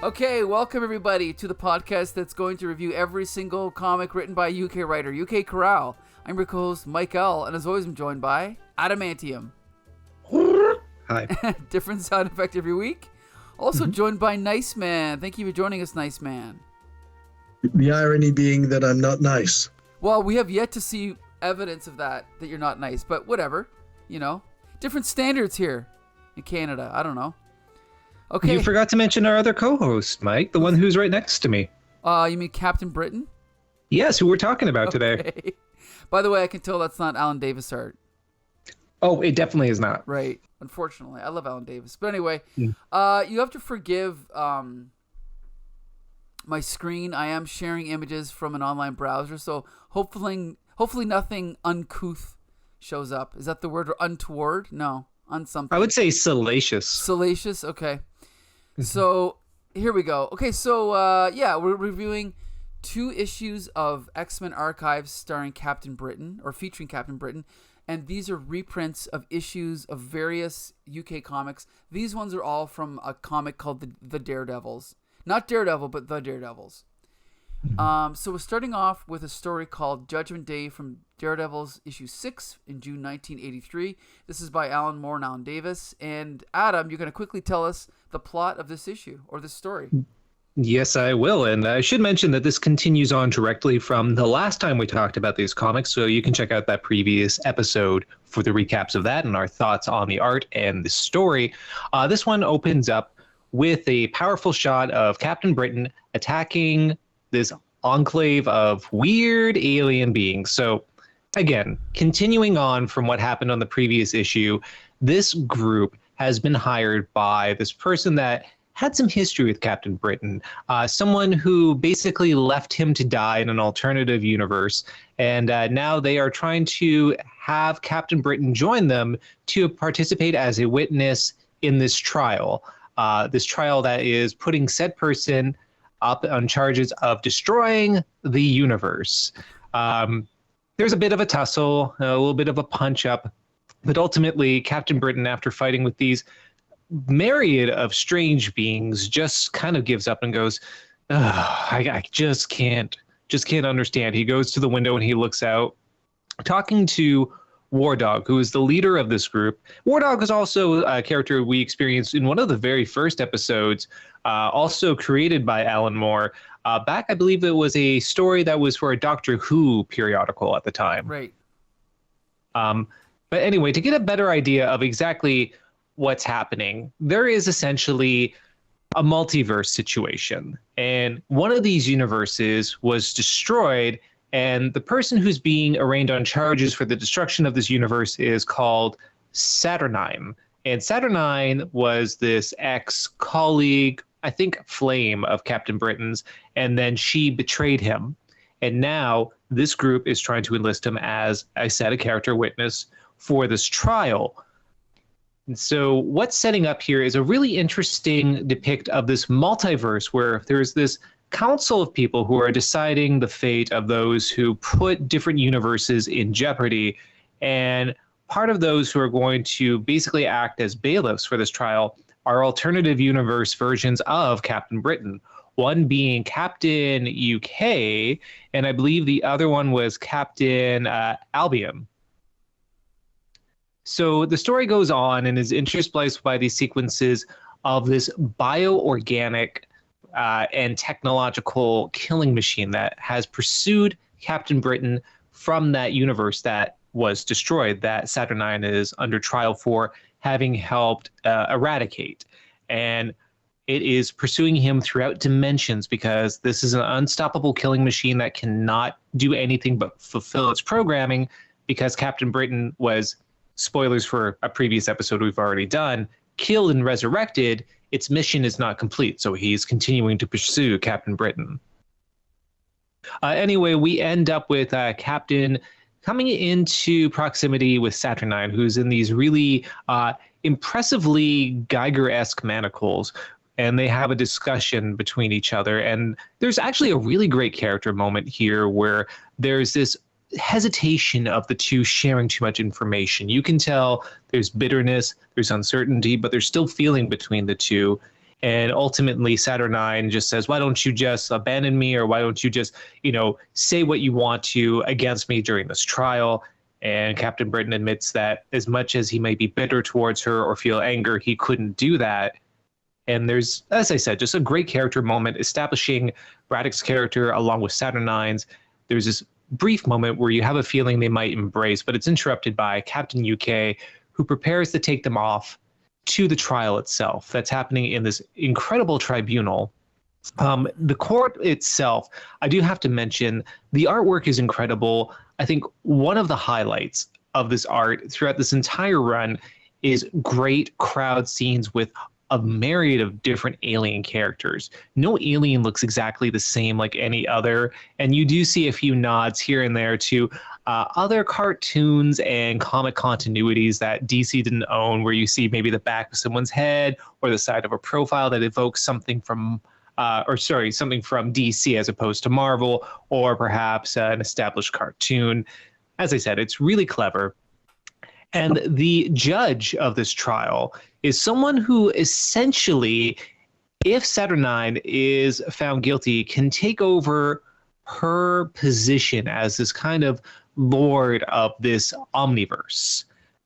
Okay, welcome everybody to the podcast that's going to review every single comic written by a UK writer, UK CORRAL. I'm your co-host, Mike L., and as always, I'm joined by Adamantium. Hi. Different sound effect every week. Also joined by Nice Man. Thank you for joining us, Nice Man. The irony being that I'm not nice. Well, we have yet to see evidence of that you're not nice, but whatever. You know, different standards here in Canada. I don't know. Okay. You forgot to mention our other co-host, Mike, the one who's right next to me. You mean Captain Britain? Yes, who we're talking about today. By the way, I can tell that's not Alan Davis art. Oh, it definitely is not. Right. Unfortunately, I love Alan Davis. But anyway, you have to forgive my screen. I am sharing images from an online browser, so hopefully nothing uncouth shows up. Is that the word, or untoward? No, unsomething. I would say salacious. Salacious. Okay. So here we go. Okay, so we're reviewing 2 issues of X-Men Archives starring Captain Britain, or featuring Captain Britain, and these are reprints of issues of various UK comics. These ones are all from a comic called the Daredevils. Not Daredevil, but the Daredevils. So we're starting off with a story called Judgment Day from Daredevils issue 6 in June 1983. This is by Alan Moore and Alan Davis. And Adam, you're going to quickly tell us the plot of this issue, or this story. Yes, I will. And I should mention that this continues on directly from the last time we talked about these comics, so you can check out that previous episode for the recaps of that and our thoughts on the art and the story. This one opens up with a powerful shot of Captain Britain attacking this enclave of weird alien beings. So again, continuing on from what happened on the previous issue, this group has been hired by this person that had some history with Captain Britain, someone who basically left him to die in an alternative universe. And now they are trying to have Captain Britain join them to participate as a witness in this trial that is putting said person up on charges of destroying the universe. There's a bit of a tussle, a little bit of a punch-up, but ultimately Captain Britain, after fighting with these myriad of strange beings, just kind of gives up and goes, I just can't understand. He goes to the window and he looks out, talking to War Dog, who is the leader of this group. War Dog is also a character we experienced in one of the very first episodes, also created by Alan Moore. Back, I believe it was a story that was for a Doctor Who periodical at the time. Right. But anyway, to get a better idea of exactly what's happening, there is essentially a multiverse situation. And one of these universes was destroyed, and the person who's being arraigned on charges for the destruction of this universe is called Saturnine. And Saturnine was this ex-colleague, I think Flame, of Captain Britain's, and then she betrayed him. And now this group is trying to enlist him as, I said, a character witness for this trial. And so what's setting up here is a really interesting depict of this multiverse where there's this council of people who are deciding the fate of those who put different universes in jeopardy. And part of those who are going to basically act as bailiffs for this trial are alternative universe versions of Captain Britain. One being Captain UK, and I believe the other one was Captain Albion. So the story goes on and is interspliced by these sequences of this bioorganic and technological killing machine that has pursued Captain Britain from that universe that was destroyed, that Saturnine is under trial for having helped eradicate. And it is pursuing him throughout dimensions because this is an unstoppable killing machine that cannot do anything but fulfill its programming, because Captain Britain was, spoilers for a previous episode we've already done, killed and resurrected. Its mission is not complete, so he's continuing to pursue Captain Britain. Anyway, we end up with Captain coming into proximity with Saturnine, who's in these really impressively Geiger-esque manacles, and they have a discussion between each other. And there's actually a really great character moment here where there's this hesitation of the two sharing too much information. You can tell there's bitterness, there's uncertainty, but there's still feeling between the two. And ultimately, Saturnine just says, why don't you just abandon me, or why don't you just, say what you want to against me during this trial? And Captain Britain admits that as much as he may be bitter towards her or feel anger, he couldn't do that. And there's, as I said, just a great character moment establishing Braddock's character along with Saturnine's. There's this brief moment where you have a feeling they might embrace, but it's interrupted by Captain UK, who prepares to take them off to the trial itself that's happening in this incredible tribunal. The court itself, I do have to mention, the artwork is incredible. I think one of the highlights of this art throughout this entire run is great crowd scenes with a myriad of different alien characters. No alien looks exactly the same like any other, and you do see a few nods here and there to other cartoons and comic continuities that DC didn't own, where you see maybe the back of someone's head or the side of a profile that evokes something from something from DC as opposed to Marvel, or perhaps an established cartoon. As I said, it's really clever. And the judge of this trial is someone who essentially, if Saturnine is found guilty, can take over her position as this kind of lord of this omniverse.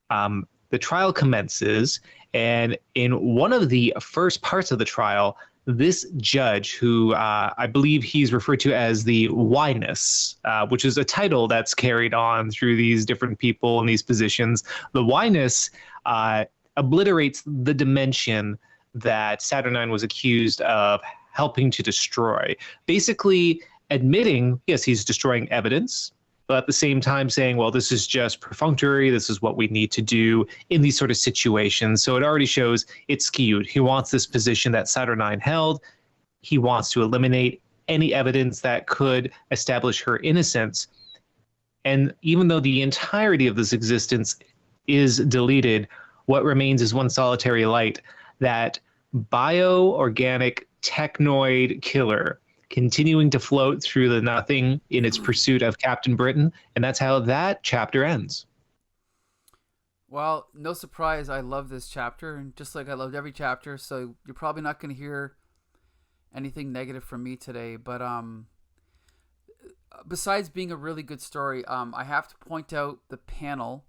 The trial commences, and in one of the first parts of the trial, this judge, who I believe he's referred to as the Yness, which is a title that's carried on through these different people in these positions. The Yness obliterates the dimension that Saturnine was accused of helping to destroy, basically admitting, yes, he's destroying evidence, but at the same time saying, well, this is just perfunctory, this is what we need to do in these sort of situations. So it already shows it's skewed. He wants this position that Saturnine held. He wants to eliminate any evidence that could establish her innocence. And even though the entirety of this existence is deleted, what remains is one solitary light, that bioorganic technoid killer continuing to float through the nothing in its pursuit of Captain Britain. And that's how that chapter ends. Well, no surprise, I love this chapter, and just like I loved every chapter, so you're probably not going to hear anything negative from me today. But besides being a really good story, I have to point out the panel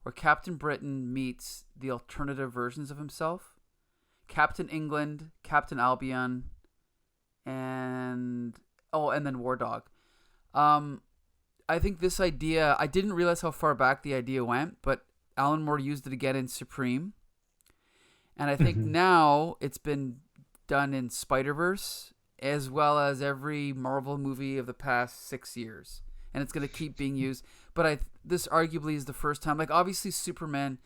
where Captain Britain meets the alternative versions of himself. Captain England, Captain Albion, and then War Dog. I think this idea, I didn't realize how far back the idea went, but Alan Moore used it again in Supreme. And I think now it's been done in Spider-Verse, as well as every Marvel movie of the past 6 years. And it's going to keep being used. But this arguably is the first time. Like, obviously Superman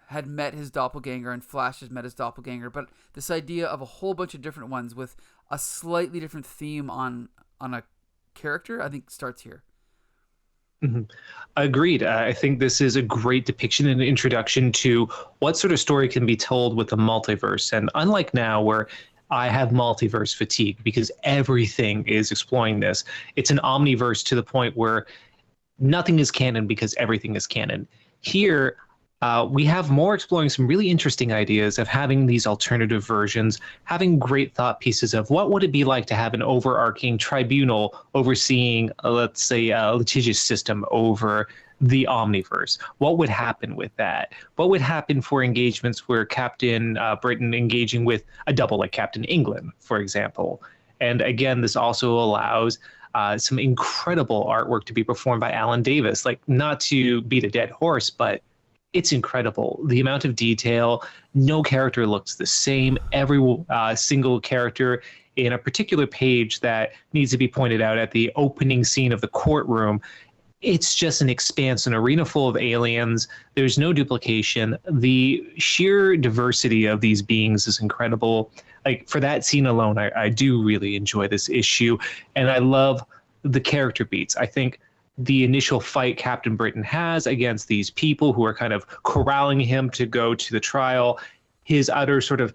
had met his doppelganger and Flash has met his doppelganger, but this idea of a whole bunch of different ones with a slightly different theme on a character, I think starts here. Mm-hmm. Agreed. I think this is a great depiction and introduction to what sort of story can be told with the multiverse. And unlike now, where I have multiverse fatigue because everything is exploring this, it's an omniverse to the point where nothing is canon because everything is canon. Here, we have more exploring some really interesting ideas of having these alternative versions, having great thought pieces of what would it be like to have an overarching tribunal overseeing, let's say, a litigious system over the omniverse. What would happen with that? What would happen for engagements where Captain Britain engaging with a double like Captain England, for example? And again, this also allows some incredible artwork to be performed by Alan Davis. Like, not to beat a dead horse, but it's incredible. The amount of detail, no character looks the same. Every single character in a particular page that needs to be pointed out at the opening scene of the courtroom, it's just an expanse, an arena full of aliens. There's no duplication. The sheer diversity of these beings is incredible. Like, for that scene alone, I do really enjoy this issue. And I love the character beats. I think the initial fight Captain Britain has against these people who are kind of corralling him to go to the trial, his utter sort of,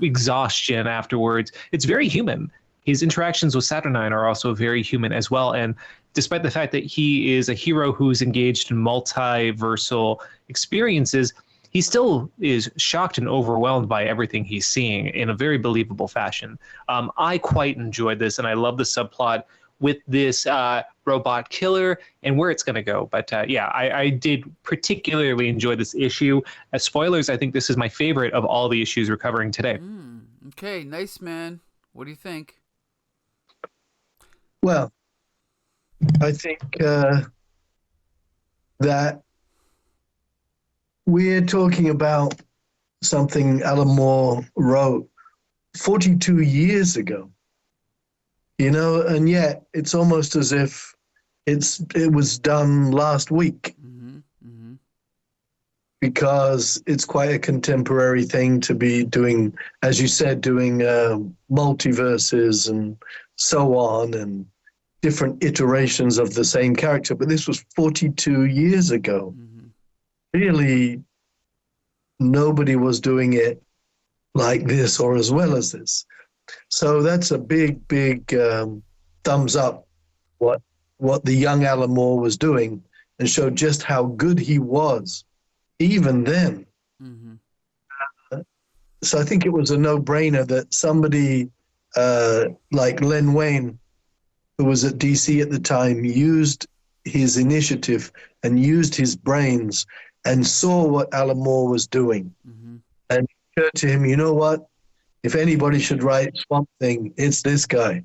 exhaustion afterwards, it's very human. His interactions with Saturnine are also very human as well. And despite the fact that he is a hero who's engaged in multiversal experiences, he still is shocked and overwhelmed by everything he's seeing in a very believable fashion. I quite enjoyed this, and I love the subplot with this robot killer and where it's going to go. But yeah, I did particularly enjoy this issue. As spoilers, I think this is my favorite of all the issues we're covering today. Okay, nice, man. What do you think? Well, I think that we're talking about something Alan Moore wrote 42 years ago, you know, and yet it's almost as if it was done last week. Because it's quite a contemporary thing to be doing, as you said, doing multiverses and so on, and different iterations of the same character. But this was 42 years ago. Really, nobody was doing it like this or as well as this. So that's a big, big thumbs up what the young Alan Moore was doing, and showed just how good he was even then. So I think it was a no-brainer that somebody like Len Wein, who was at DC at the time, used his initiative and used his brains and saw what Alan Moore was doing. And it occurred to him, you know what? If anybody should write Swamp Thing, it's this guy.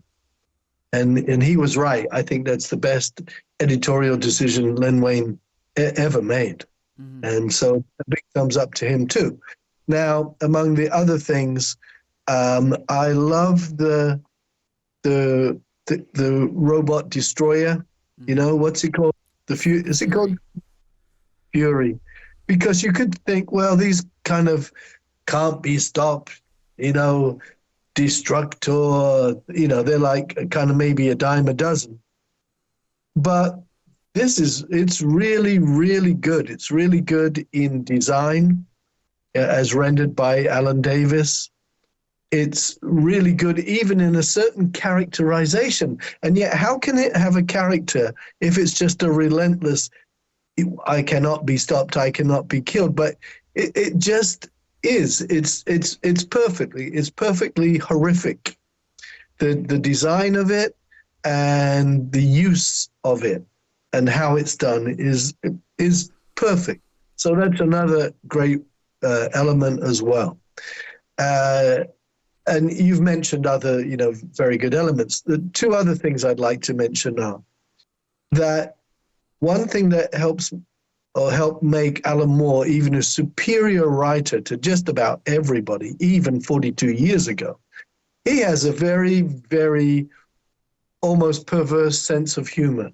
And he was right. I think that's the best editorial decision Len Wein ever made. And so a big thumbs up to him too. Now, among the other things, I love the robot destroyer. You know, what's it called? Is it called Fury? Because you could think, well, these kind of can't be stopped, you know, Destructor, you know, they're like kind of maybe a dime a dozen. But it's really, really good. It's really good in design, as rendered by Alan Davis. It's really good even in a certain characterization. And yet, how can it have a character if it's just a relentless, I cannot be stopped, I cannot be killed? But it just is. It's perfectly horrific. The design of it and the use of it and how it's done is perfect. So that's another great element as well. And you've mentioned other, you know, very good elements. The two other things I'd like to mention are that one thing that helped make Alan Moore even a superior writer to just about everybody, even 42 years ago, he has a very, very almost perverse sense of humor.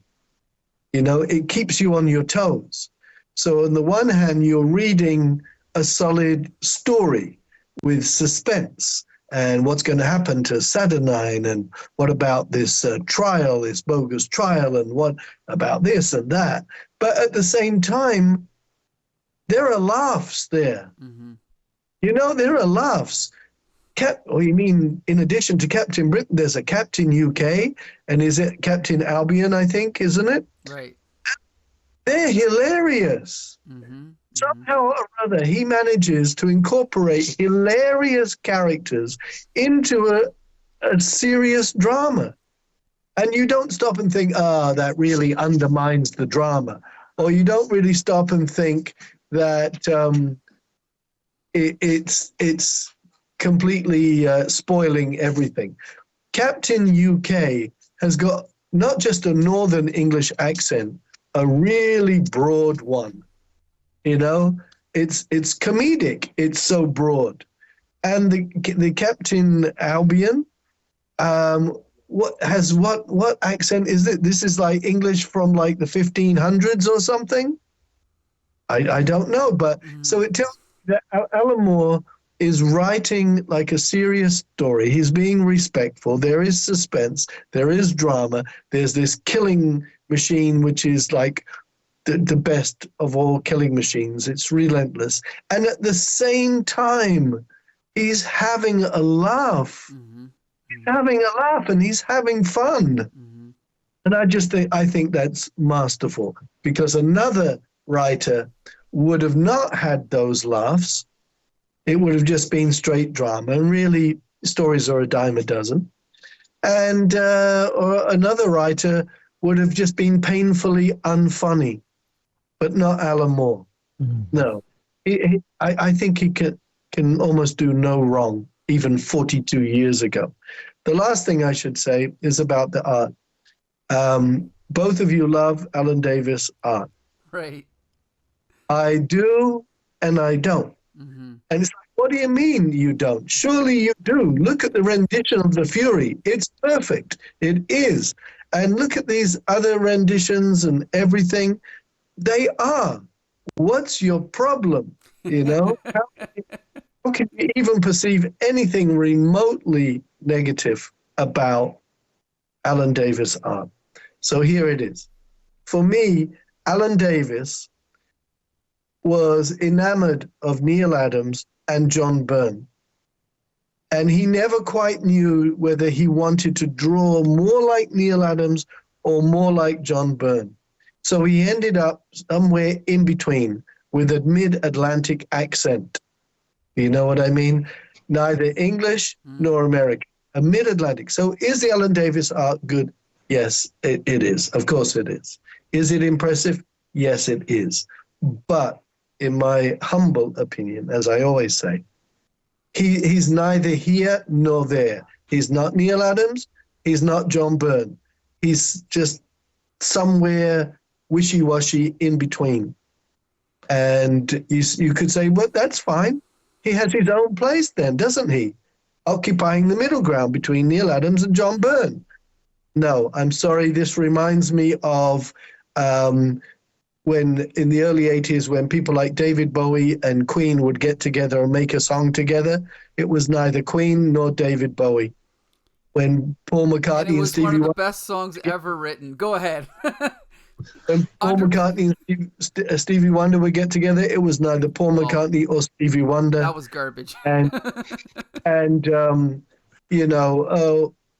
You know, it keeps you on your toes. So on the one hand, you're reading a solid story with suspense and what's going to happen to Saturnine, and what about this trial, this bogus trial, and what about this and that. But at the same time, there are laughs there. You know, there are laughs. You mean in addition to Captain Britain, there's a Captain UK, and is it Captain Albion, I think, isn't it? Right. They're hilarious. Somehow or other, he manages to incorporate hilarious characters into a serious drama. And you don't stop and think, that really undermines the drama. Or you don't really stop and think that it's completely spoiling everything. Captain UK has got not just a Northern English accent, a really broad one. You know, it's comedic. It's so broad. And the Captain Albion, what accent is it? This is like English from like the 1500s or something. I don't know, but so it tells me that Alan Moore is writing like a serious story. He's being respectful. There is suspense. There is drama. There's this killing machine, which is like the best of all killing machines. It's relentless. And at the same time, he's having a laugh. He's having a laugh and he's having fun. And I think that's masterful, because another writer would have not had those laughs. It would have just been straight drama, and really, stories are a dime a dozen. And or another writer would have just been painfully unfunny, but not Alan Moore. No, I think he can almost do no wrong, even 42 years ago. The last thing I should say is about the art. Both of you love Alan Davis art. Right. I do, and I don't. Mm-hmm. And it's like, what do you mean you don't? Surely you do. Look at the rendition of The Fury. It's perfect. It is. And look at these other renditions and everything. They are. What's your problem? You know? How can you even perceive anything remotely negative about Alan Davis art? So here it is. For me, Alan Davis was enamored of Neil Adams and John Byrne. And he never quite knew whether he wanted to draw more like Neil Adams or more like John Byrne. So he ended up somewhere in between with a mid-Atlantic accent. You know what I mean? Neither English nor American, a mid-Atlantic. So is the Alan Davis art good? Yes, it is. Of course it is. Is it impressive? Yes, it is. But in my humble opinion, as I always say, he's neither here nor there. He's not Neil Adams. He's not John Byrne. He's just somewhere wishy-washy in between. And you could say, well, that's fine. He has his own place then, doesn't he? Occupying the middle ground between Neil Adams and John Byrne. No, I'm sorry. This reminds me of when in the early 80s, when people like David Bowie and Queen would get together and make a song together, it was neither Queen nor David Bowie. When Paul McCartney and Stevie Wonder... It was one of the best songs ever written. Go ahead. When Paul McCartney and Stevie Wonder would get together, it was neither Paul McCartney or Stevie Wonder. That was garbage. And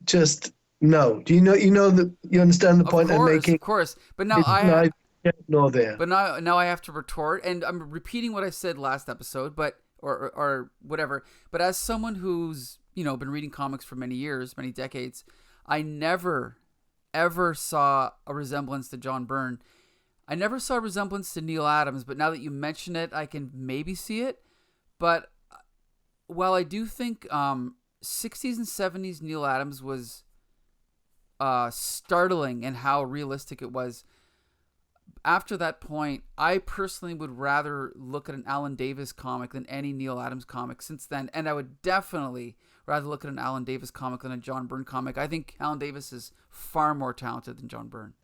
just no. Do you understand the point I'm making? Of course. But now neither here nor there. But now I have to retort, and I'm repeating what I said last episode, but or whatever. But as someone who's been reading comics for many years, many decades, I never ever saw a resemblance to John Byrne. I never saw a resemblance to Neil Adams, but now that you mention it, I can maybe see it. But while I do think 60s and 70s Neil Adams was startling in how realistic it was, after that point, I personally would rather look at an Alan Davis comic than any Neil Adams comic since then, and I would definitely rather look at an Alan Davis comic than a John Byrne comic. I think Alan Davis is far more talented than John Byrne.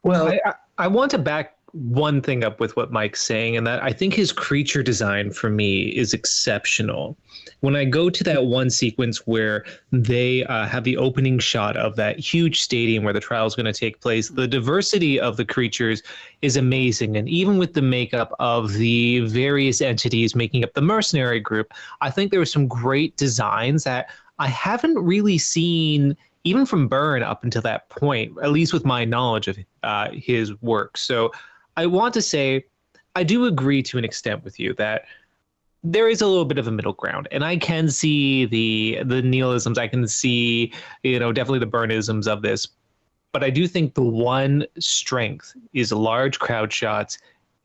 Well, I want to back one thing up with what Mike's saying, and that I think his creature design for me is exceptional. When I go to that one sequence where they have the opening shot of that huge stadium where the trial is going to take place, the diversity of the creatures is amazing. And even with the makeup of the various entities making up the mercenary group, I think there were some great designs that I haven't really seen even from Byrne up until that point, at least with my knowledge of his work. So I want to say I do agree to an extent with you that there is a little bit of a middle ground, and I can see the Neil-isms. I can see, definitely the Byrne-isms of this. But I do think the one strength is large crowd shots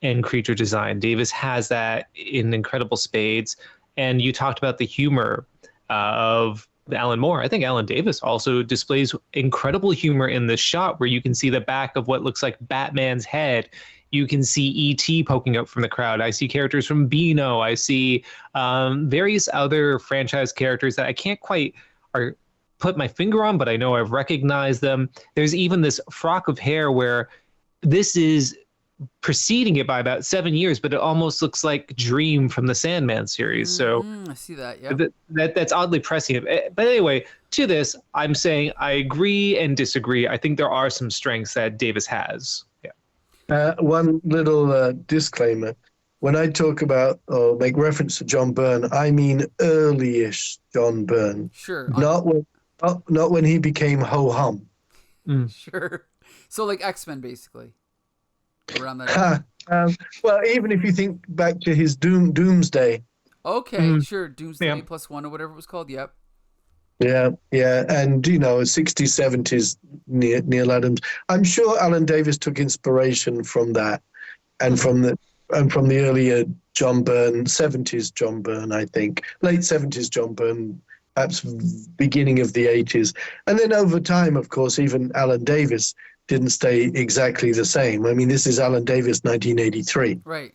and creature design. Davis has that in incredible spades. And you talked about the humor of Alan Moore. I think Alan Davis also displays incredible humor in this shot where you can see the back of what looks like Batman's head. You can see E.T. poking up from the crowd. I see characters from Beano. I see various other franchise characters that I can't quite put my finger on, but I know I've recognized them. There's even this Frock of Hair where this is preceding it by about 7 years, but it almost looks like Dream from the Sandman series. So I see that. Yeah, that's oddly prescient. But anyway, to this, I'm saying I agree and disagree. I think there are some strengths that Davis has. Yeah. One little disclaimer: when I talk about or make reference to John Byrne, I mean early-ish John Byrne. Sure. Not when he became ho hum. Sure. So like X-Men, basically. around that. Well, even if you think back to his Doomsday. Okay, sure. Doomsday Yeah. +1 or whatever it was called. Yep. Yeah, and 60s, 70s Neil Adams. I'm sure Alan Davis took inspiration from that, and from the earlier John Byrne, 70s John Byrne, I think, late 70s John Byrne, perhaps beginning of the 80s, and then over time, of course, even Alan Davis didn't stay exactly the same. I mean, this is Alan Davis, 1983. Right.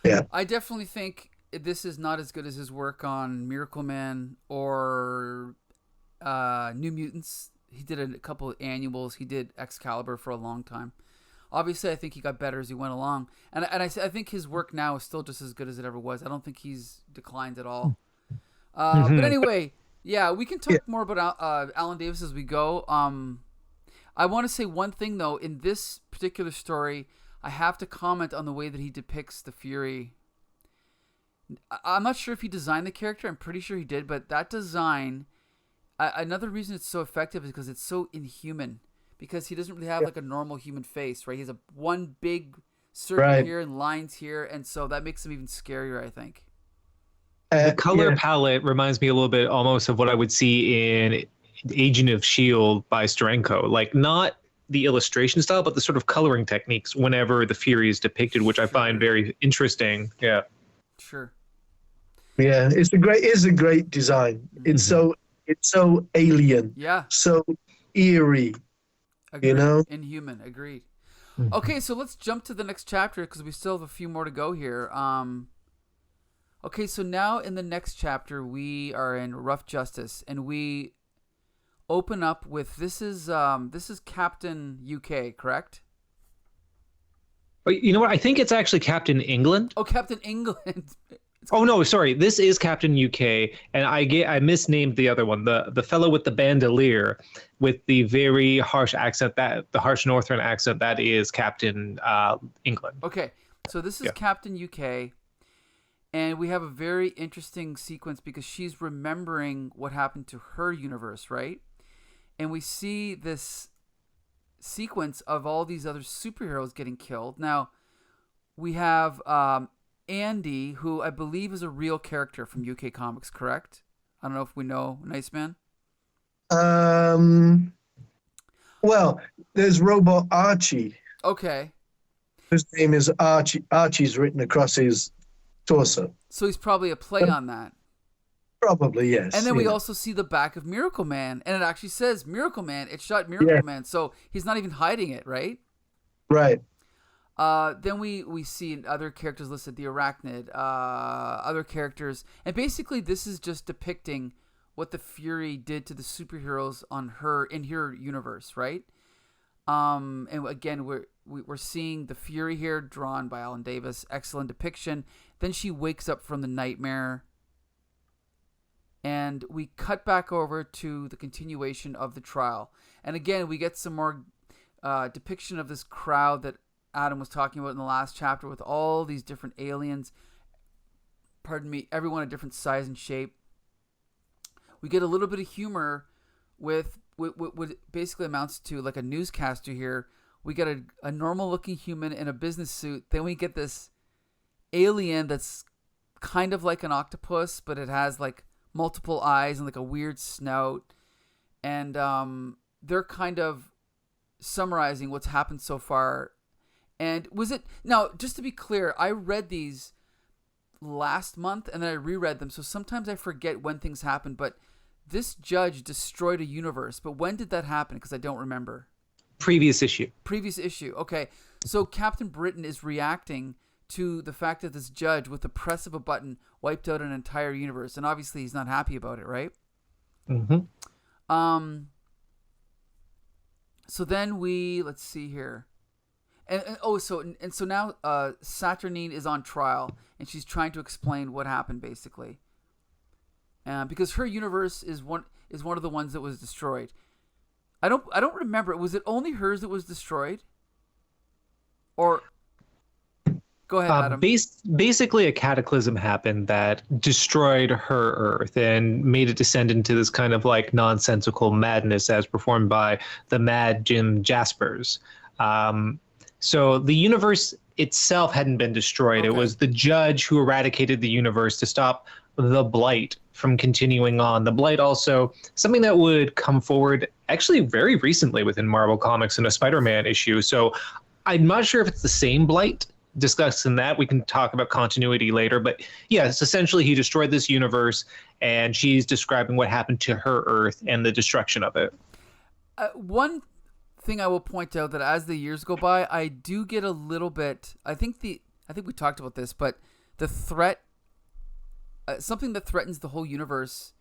Yeah. I definitely think this is not as good as his work on Miracle Man or New Mutants. He did a couple of annuals. He did Excalibur for a long time. Obviously, I think he got better as he went along. And I think his work now is still just as good as it ever was. I don't think he's declined at all. But anyway, yeah, we can talk more about Alan Davis as we go. I want to say one thing, though. In this particular story, I have to comment on the way that he depicts the Fury. I'm not sure if he designed the character. I'm pretty sure he did. But that design, another reason it's so effective is because it's so inhuman. Because he doesn't really have like a normal human face, right? He has one big circle here and lines here. And so that makes him even scarier, I think. The color palette reminds me a little bit almost of what I would see in Agent of S.H.I.E.L.D. by Steranko. Like, not the illustration style, but the sort of coloring techniques whenever the Fury is depicted, which I find very interesting. Yeah. Sure. Yeah, it's a great design. It's so alien. Yeah. So eerie. Agreed. Inhuman. Agreed. Okay, so let's jump to the next chapter because we still have a few more to go here. Okay, so now in the next chapter we are in Rough Justice, and we open up with this is Captain UK, correct? You know what? I think it's actually Captain England. Oh, Captain England. Oh no, sorry. This is Captain UK, and I misnamed the other one, the fellow with the bandolier, with the very harsh accent, that the harsh Northern accent. That is Captain England. Okay, so this is Captain UK, and we have a very interesting sequence because she's remembering what happened to her universe, right? And we see this sequence of all these other superheroes getting killed. Now, we have Andy, who I believe is a real character from UK Comics, correct? I don't know if we know Nice Man. Well, there's Robot Archie. Okay. His name is Archie. Archie's written across his torso. So he's probably a play on that. Probably, yes. And then we also see the back of Miracle Man, and it actually says Miracle Man. It shot Miracle Man, so he's not even hiding it, right? Right. Then we see other characters listed, the Arachnid, other characters, and basically this is just depicting what the Fury did to the superheroes in her universe, right? And again, we're seeing the Fury here, drawn by Alan Davis, excellent depiction. Then she wakes up from the nightmare, and we cut back over to the continuation of the trial. And again, we get some more depiction of this crowd that Adam was talking about in the last chapter with all these different aliens. Pardon me, everyone a different size and shape. We get a little bit of humor with what basically amounts to like a newscaster here. We get a normal-looking human in a business suit. Then we get this alien that's kind of like an octopus, but it has like multiple eyes and like a weird snout. And they're kind of summarizing what's happened so far. And was it... Now, just to be clear, I read these last month and then I reread them. So sometimes I forget when things happen. But this judge destroyed a universe. But when did that happen? Because I don't remember. Previous issue. Okay. So Captain Britain is reacting to the fact that this judge, with the press of a button, wiped out an entire universe. And obviously he's not happy about it, right? Mm-hmm. So then let's see here. So now Saturnine is on trial, and she's trying to explain what happened, basically. Because her universe is one of the ones that was destroyed. I don't remember. Was it only hers that was destroyed? Or go ahead, Adam. Basically, a cataclysm happened that destroyed her Earth and made it descend into this kind of like nonsensical madness as performed by the Mad Jim Jaspers. So the universe itself hadn't been destroyed. Okay. It was the judge who eradicated the universe to stop the blight from continuing on. The blight also something that would come forward actually very recently within Marvel Comics in a Spider-Man issue. So I'm not sure if it's the same blight. Discussing that, we can talk about continuity later. But yes, essentially he destroyed this universe, and she's describing what happened to her Earth and the destruction of it. One thing I will point out that as the years go by, I do get a little bit. I think we talked about this, but the threat, something that threatens the whole universe,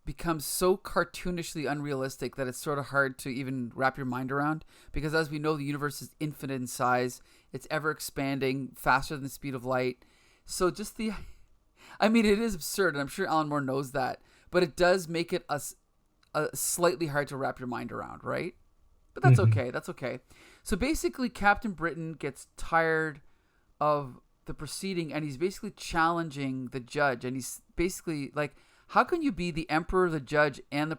becomes so cartoonishly unrealistic that it's sort of hard to even wrap your mind around. Because as we know, the universe is infinite in size; it's ever expanding faster than the speed of light. So just it is absurd, and I'm sure Alan Moore knows that. But it does make it slightly hard to wrap your mind around, right? But that's okay. That's okay. So basically, Captain Britain gets tired of the proceeding, and he's basically challenging the judge. And he's basically like, how can you be the emperor, the judge, and the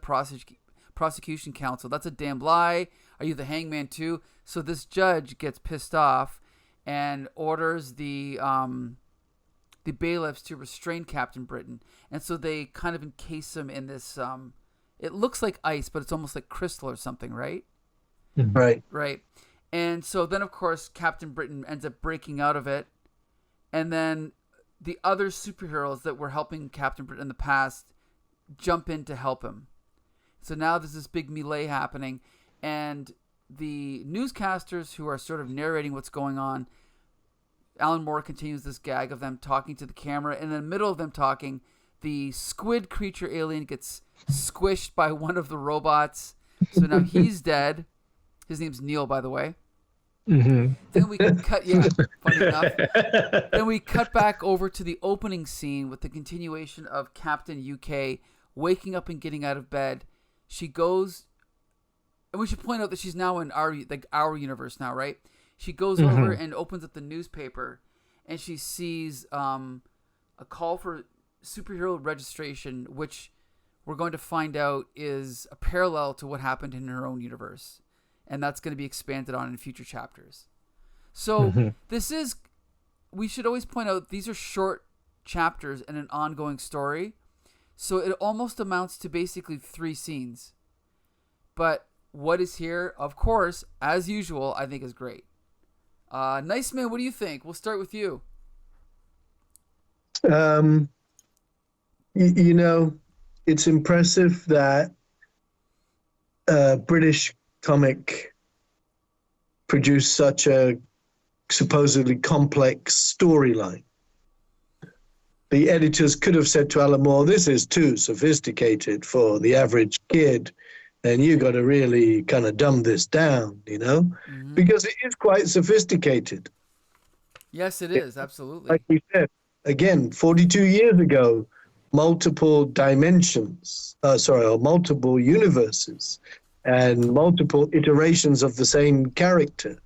prosecution counsel? That's a damn lie. Are you the hangman too? So this judge gets pissed off and orders the bailiffs to restrain Captain Britain. And so they kind of encase him in this... it looks like ice, but it's almost like crystal or something, right? Right. Right. And so then, of course, Captain Britain ends up breaking out of it. And then the other superheroes that were helping Captain Britain in the past jump in to help him. So now there's this big melee happening. And the newscasters who are sort of narrating what's going on, Alan Moore continues this gag of them talking to the camera. And in the middle of them talking, the squid creature alien gets squished by one of the robots. So now he's dead. His name's Neil, by the way. Mm-hmm. Then we cut, funny enough. Then we cut back over to the opening scene with the continuation of Captain UK waking up and getting out of bed. She goes, and we should point out that she's now in our universe now, right? She goes over and opens up the newspaper, and she sees a call for superhero registration, which we're going to find out is a parallel to what happened in her own universe. And that's going to be expanded on in future chapters. So we should always point out, these are short chapters in an ongoing story. So it almost amounts to basically 3 scenes. But what is here, of course, as usual, I think is great. Nice Man, what do you think? We'll start with you. It's impressive that British comic produced such a supposedly complex storyline. The editors could have said to Alan Moore, this is too sophisticated for the average kid, and you got to really kind of dumb this down, because it is quite sophisticated. Yes, it is, absolutely. Like we said, again, 42 years ago, multiple dimensions, or multiple universes, and multiple iterations of the same character.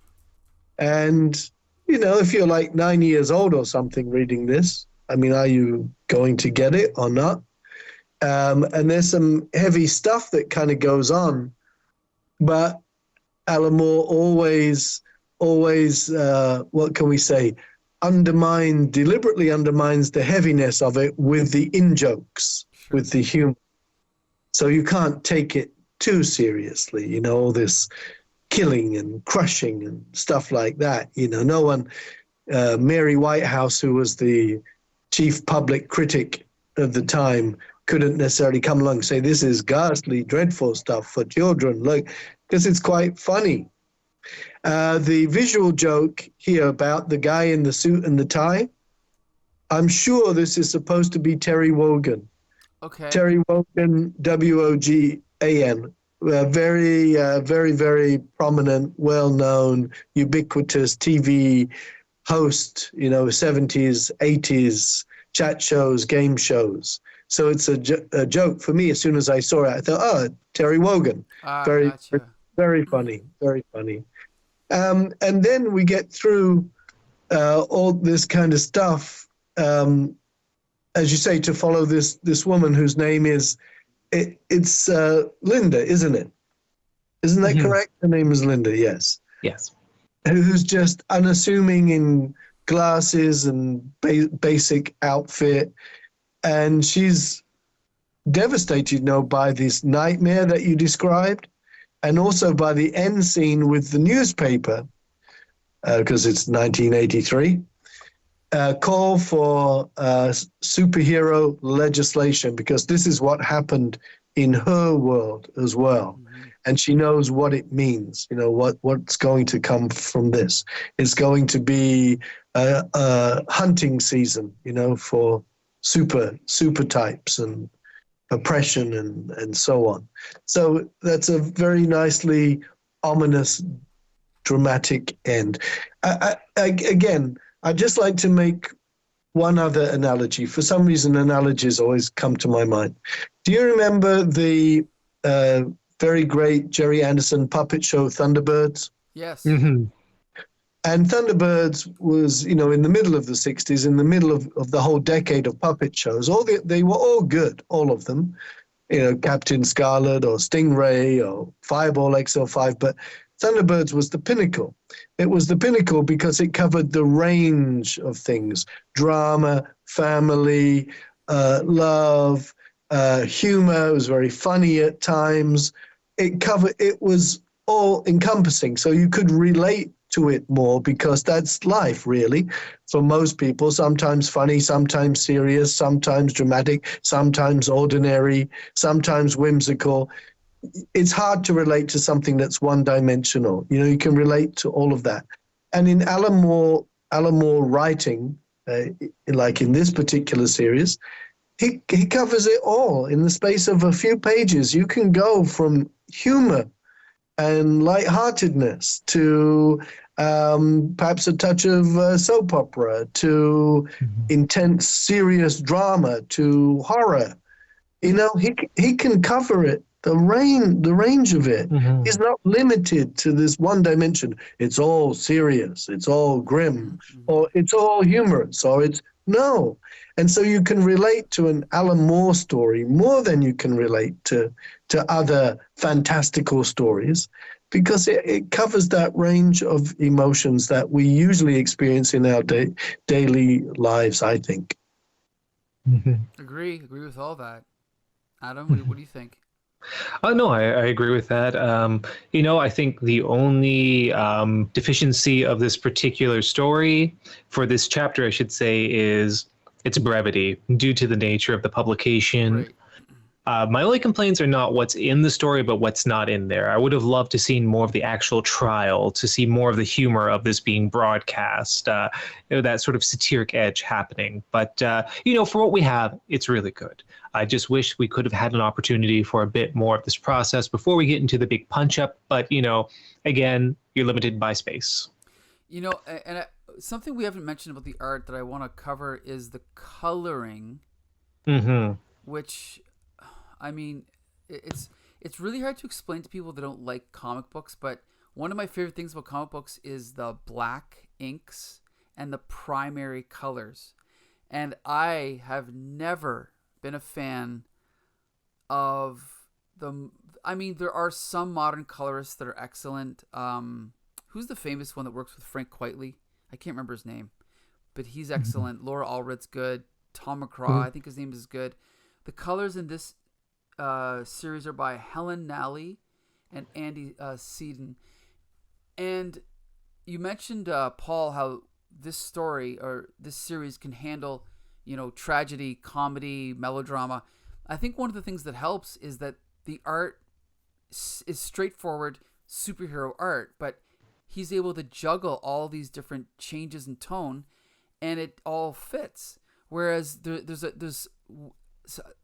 And, if you're like 9 years old or something reading this, are you going to get it or not? And there's some heavy stuff that kind of goes on, but Alan Moore always, what can we say, deliberately undermines the heaviness of it with the in-jokes, with the humor. So you can't take it too seriously, all this killing and crushing and stuff like that. No one, Mary Whitehouse, who was the chief public critic of the time, couldn't necessarily come along and say, this is ghastly, dreadful stuff for children, because it's quite funny. The visual joke here about the guy in the suit and the tie, I'm sure this is supposed to be Terry Wogan. Okay. Terry Wogan, Wogan, very, very, very prominent, well-known, ubiquitous TV host, 70s, 80s, chat shows, game shows. So it's a joke for me. As soon as I saw it, I thought, Terry Wogan. Very, gotcha. very funny, very funny. And then we get through all this kind of stuff, as you say, to follow this woman whose name is, it's Linda, isn't it? Isn't that correct? Her name is Linda, yes. Yes. who's just unassuming in glasses and basic outfit, and she's devastated, by this nightmare that you described, and also by the end scene with the newspaper, because it's 1983. Call for superhero legislation, because this is what happened in her world as well. Mm-hmm. And she knows what it means, what's going to come from this. It's going to be a hunting season, for super types and oppression and so on. So that's a very nicely ominous, dramatic end. Again, I'd just like to make one other analogy. For some reason, analogies always come to my mind. Do you remember the very great Jerry Anderson puppet show, Thunderbirds? Yes. Mm-hmm. And Thunderbirds was, in the middle of the 60s, in the middle of the whole decade of puppet shows. They were all good, all of them. Captain Scarlet or Stingray or Fireball XL5, but Thunderbirds was the pinnacle. It was the pinnacle because it covered the range of things: drama, family, love, humor. It was very funny at times. It was all encompassing, so you could relate to it more, because that's life, really, for most people. Sometimes funny, sometimes serious, sometimes dramatic, sometimes ordinary, sometimes whimsical. It's hard to relate to something that's one-dimensional. You can relate to all of that. And in Alan Moore writing, like in this particular series, he covers it all in the space of a few pages. You can go from humor and lightheartedness to perhaps a touch of soap opera, to intense, serious drama, to horror. He can cover it. The range of it is not limited to this one dimension. It's all serious, it's all grim, or it's all humorous, or no. And so you can relate to an Alan Moore story more than you can relate to other fantastical stories, because it covers that range of emotions that we usually experience in our daily lives, I think. Agree with all that. Adam, what do you think? No, I agree with that. I think the only deficiency of this particular story, for this chapter, I should say, is its brevity due to the nature of the publication. Right. My only complaints are not what's in the story, but what's not in there. I would have loved to see more of the actual trial, to see more of the humor of this being broadcast, that sort of satiric edge happening. But, for what we have, it's really good. I just wish we could have had an opportunity for a bit more of this process before we get into the big punch-up. But, again, you're limited by space. Something we haven't mentioned about the art that I want to cover is the coloring, which... I mean, it's really hard to explain to people that don't like comic books, but one of my favorite things about comic books is the black inks and the primary colors. And I have never been a fan of there are some modern colorists that are excellent. Who's the famous one that works with Frank Quitely? I can't remember his name, but he's excellent. Laura Allred's good. Tom McCraw, I think his name is good. The colors in this series are by Helen Nally and Andy Seaton. And you mentioned, Paul, how this story or this series can handle, tragedy, comedy, melodrama. I think one of the things that helps is that the art is straightforward superhero art, but he's able to juggle all these different changes in tone, and it all fits. Whereas there's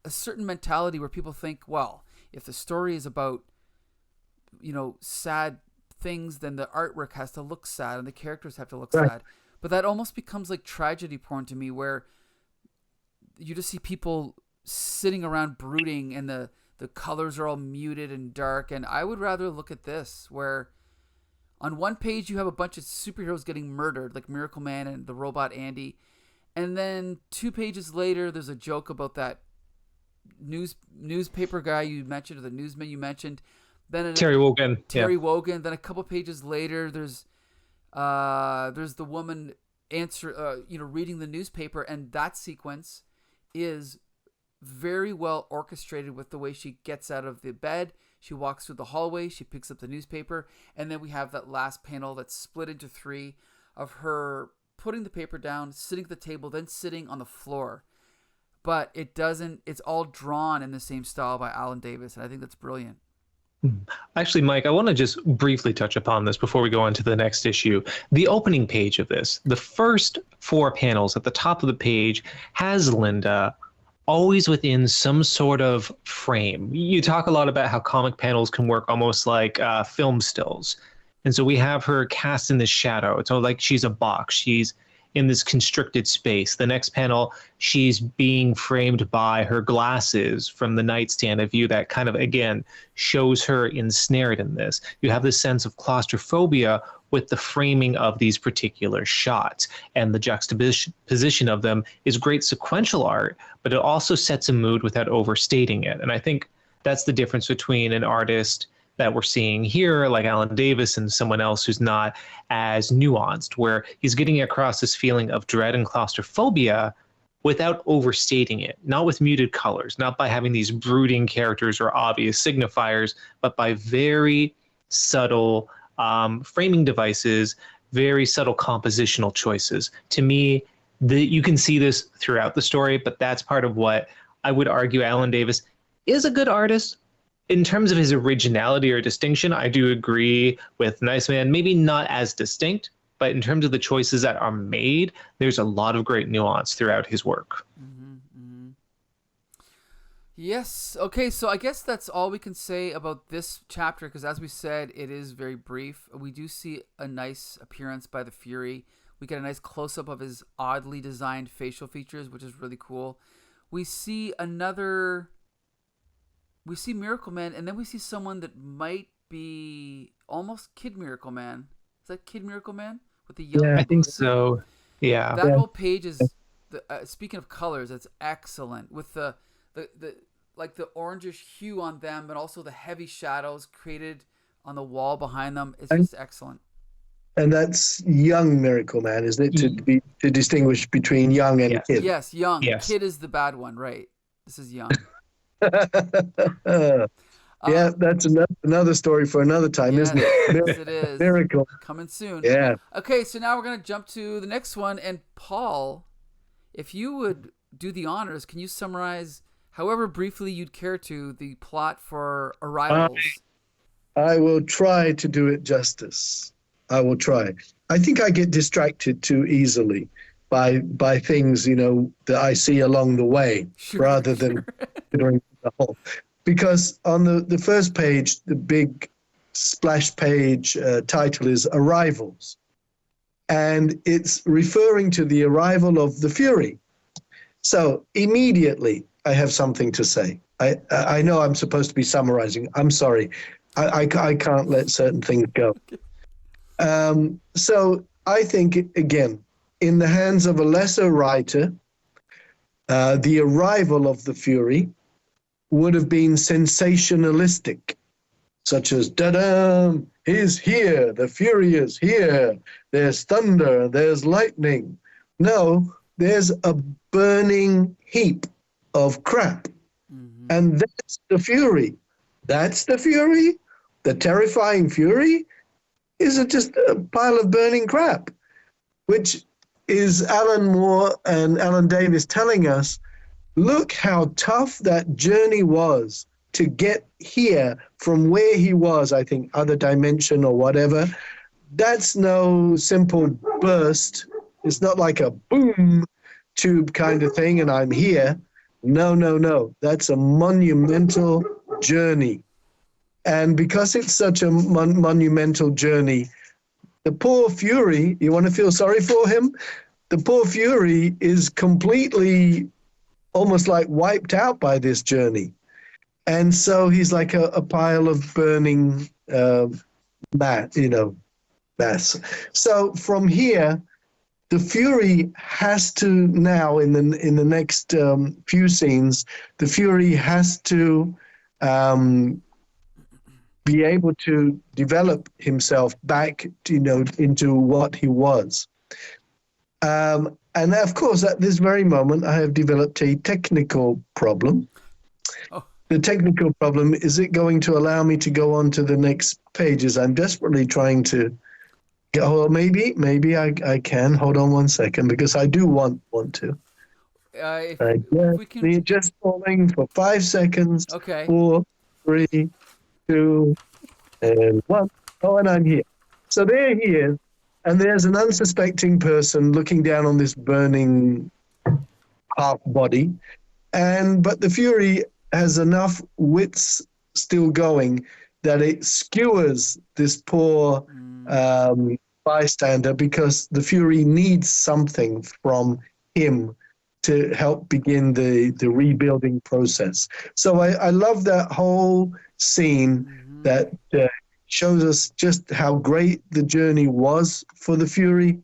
a certain mentality where people think, well, if the story is about, sad things, then the artwork has to look sad and the characters have to look sad. But that almost becomes like tragedy porn to me, where you just see people sitting around brooding and the colors are all muted and dark. And I would rather look at this, where on one page you have a bunch of superheroes getting murdered, like Miracle Man and the robot Andy. And then 2 pages later, there's a joke about that newspaper guy you mentioned, or the newsman you mentioned. Then Terry Wogan. Terry Wogan. Then a couple pages later, there's There's the woman reading the newspaper, and that sequence is very well orchestrated with the way she gets out of the bed. She walks through the hallway, she picks up the newspaper, and then we have that last panel that's split into three of her putting the paper down, sitting at the table, then sitting on the floor. But it's all drawn in the same style by Alan Davis, and I think that's brilliant. Actually, Mike, I want to just briefly touch upon this before we go on to the next issue. The opening page of this, the first 4 panels at the top of the page, has Linda always within some sort of frame. You talk a lot about how comic panels can work almost like film stills. And so we have her cast in the shadow. So like she's a box. She's in this constricted space. The next panel, she's being framed by her glasses from the nightstand, a view that kind of, again, shows her ensnared in this. You have this sense of claustrophobia with the framing of these particular shots, and the juxtaposition of them is great sequential art, but it also sets a mood without overstating it. And I think that's the difference between an artist that we're seeing here, like Alan Davis, and someone else who's not as nuanced, where he's getting across this feeling of dread and claustrophobia without overstating it, not with muted colors, not by having these brooding characters or obvious signifiers, but by very subtle framing devices, very subtle compositional choices. To me, you can see this throughout the story, but that's part of what I would argue Alan Davis is a good artist. In terms of his originality or distinction, I do agree with Nice Man, maybe not as distinct, but in terms of the choices that are made, there's a lot of great nuance throughout his work. Yes. Okay, so I guess that's all we can say about this chapter, because as we said, it is very brief. We do see a nice appearance by the Fury. We get a nice close-up of his oddly designed facial features, which is really cool. We see Miracle Man, and then we see someone that might be almost Kid Miracle Man. Is that Kid Miracle Man with the yellow? Yeah, I think so. Yeah. That whole page is. Speaking of colors, it's excellent with the orangish hue on them, but also the heavy shadows created on the wall behind them. It's just excellent. And that's young Miracle Man, isn't it? To distinguish between young and kid. Yes, young. Yes. Kid is the bad one, right? This is young. Yeah, that's another story for another time, isn't it? Yes, it is. Miracle. Coming soon. Yeah. Okay, so now we're going to jump to the next one. And Paul, if you would do the honors, can you summarize, however briefly you'd care to, the plot for Arrivals? I will try to do it justice. I will try. I think I get distracted too easily by things, that I see along the way, rather than considering the whole. Because on the first page, the big splash page title is Arrivals. And it's referring to the arrival of the Fury. So immediately I have something to say. I know I'm supposed to be summarizing. I'm sorry. I can't let certain things go. So I think, again, in the hands of a lesser writer, the arrival of the Fury would have been sensationalistic, such as, da-da, he's here, the Fury is here, there's thunder, there's lightning. No, there's a burning heap of crap. Mm-hmm. And that's the Fury. That's the Fury? The terrifying Fury? Is it just a pile of burning crap? Which is Alan Moore and Alan Davis telling us, look how tough that journey was to get here from where he was, I think, other dimension or whatever. That's no simple burst. It's not like a boom tube kind of thing and I'm here. No. That's a monumental journey. And because it's such a monumental journey, the poor Fury, you want to feel sorry for him? The poor Fury is completely almost like wiped out by this journey. And so he's like a pile of burning mass. So from here, the Fury has to now, in the next few scenes, the Fury has to be able to develop himself back, into what he was. And of course, at this very moment, I have developed a technical problem. Oh. The technical problem is it going to allow me to go on to the next pages? I'm desperately trying to. Oh, maybe I can. Hold on one second, because I do want to. If we can... Just falling for 5 seconds. Okay. 4, 3, 2, and 1. Oh, and I'm here. So there he is. And there's an unsuspecting person looking down on this burning half body. But the Fury has enough wits still going that it skewers this poor bystander, because the Fury needs something from him to help begin the rebuilding process. So I love that whole scene that shows us just how great the journey was for the Fury,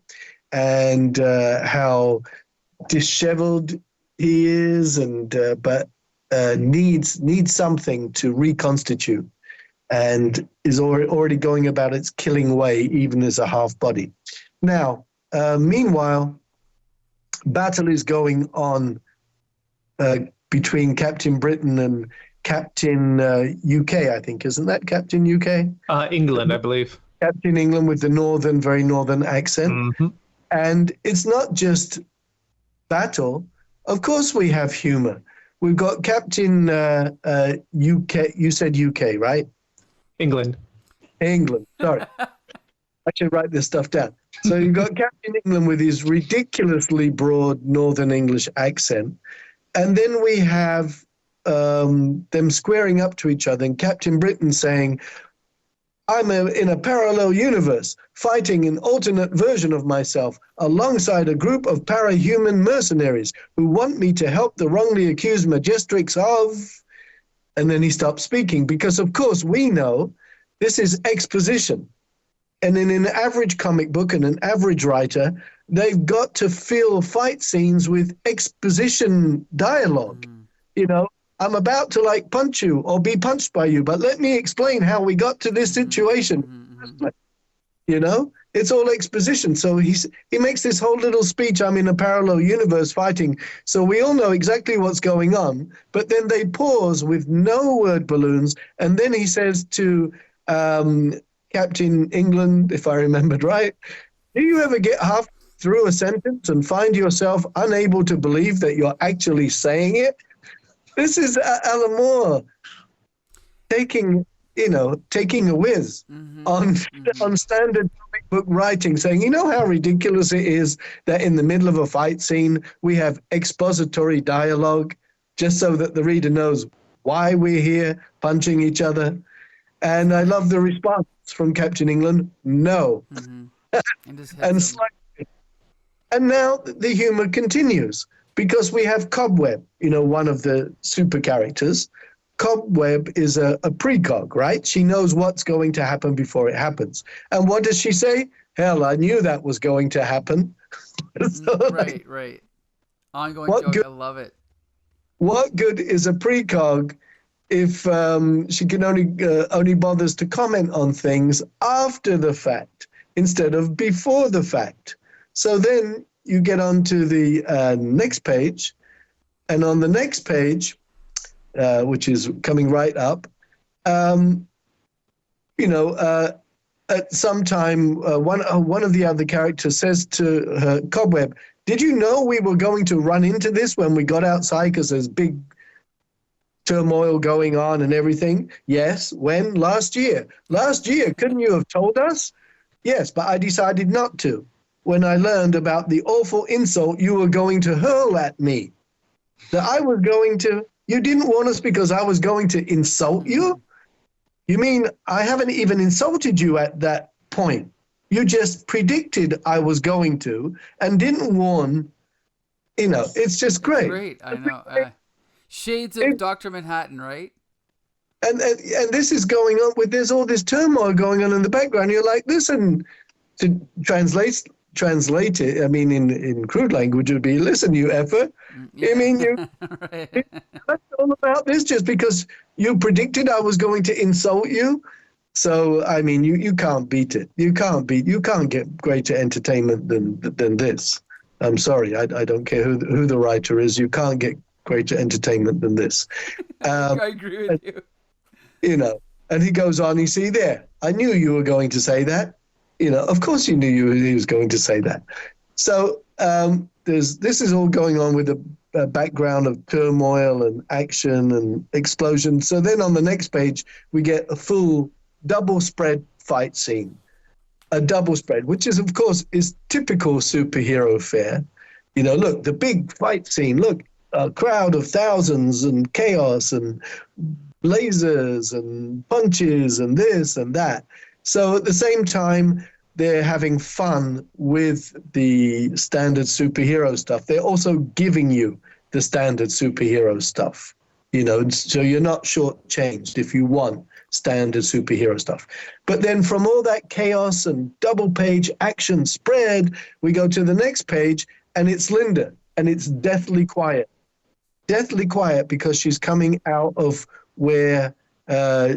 and how disheveled he is, but needs something to reconstitute, and is already going about its killing way, even as a half body. Now, meanwhile, battle is going on between Captain Britain and Captain UK, I think. Isn't that Captain UK? England, I believe. Captain England with the very northern accent. Mm-hmm. And it's not just battle. Of course we have humor. We've got Captain UK. You said UK, right? England. Sorry. I should write this stuff down. So you've got Captain England with his ridiculously broad Northern English accent. And then we have them squaring up to each other, and Captain Britain saying, I'm in a parallel universe, fighting an alternate version of myself alongside a group of para-human mercenaries who want me to help the wrongly accused Magistrix of... And then he stopped speaking, because, of course, we know this is exposition. And in an average comic book and an average writer, they've got to fill fight scenes with exposition dialogue. I'm about to punch you or be punched by you, but let me explain how we got to this situation. It's all exposition. So he makes this whole little speech, I'm in a parallel universe fighting. So we all know exactly what's going on, but then they pause with no word balloons. And then he says to Captain England, if I remembered right, do you ever get half through a sentence and find yourself unable to believe that you're actually saying it? This is Alan Moore taking a whiz on standard comic book writing, saying, you know how ridiculous it is that in the middle of a fight scene we have expository dialogue just so that the reader knows why we're here punching each other. And I love the response from Captain England, no. And slightly. And now the humor continues, because we have Cobweb, one of the super characters. Cobweb is a precog, right? She knows what's going to happen before it happens. And what does she say? Hell, I knew that was going to happen. Right. Ongoing joke, I love it. What good is a precog if she can only bothers to comment on things after the fact instead of before the fact? So then you get on to the next page, and on the next page, which is coming right up, at some time, one of the other characters says to her, Cobweb, did you know we were going to run into this when we got outside because there's big turmoil going on and everything? Yes. When? Last year. Last year. Couldn't you have told us? Yes, but I decided not to when I learned about the awful insult you were going to hurl at me. That I was going to... You didn't warn us because I was going to insult you? You mean I haven't even insulted you at that point? You just predicted I was going to and didn't warn. It's just great. Great, I know. Shades of Dr. Manhattan, right? And this is going on there's all this turmoil going on in the background. You're like, listen, to translate it, I mean, in crude language, it would be, listen, you effer. Yeah. I mean, that's all about this just because you predicted I was going to insult you. So I mean, you can't beat it. You can't get greater entertainment than this. I'm sorry, I don't care who the writer is. You can't get greater entertainment than this. I agree with you. You know, and he goes on. You see there. I knew you were going to say that. You know, of course you knew he was going to say that. So this is all going on with a background of turmoil and action and explosion. So then on the next page, we get a full double spread fight scene. A double spread, which is, of course, is typical superhero fare. You know, look, the big fight scene. Look, a crowd of thousands and chaos and lasers and punches and this and that. So at the same time, they're having fun with the standard superhero stuff. They're also giving you the standard superhero stuff, you know, so you're not shortchanged if you want standard superhero stuff. But then from all that chaos and double page action spread, we go to the next page and it's Linda, and it's deathly quiet because she's coming out of where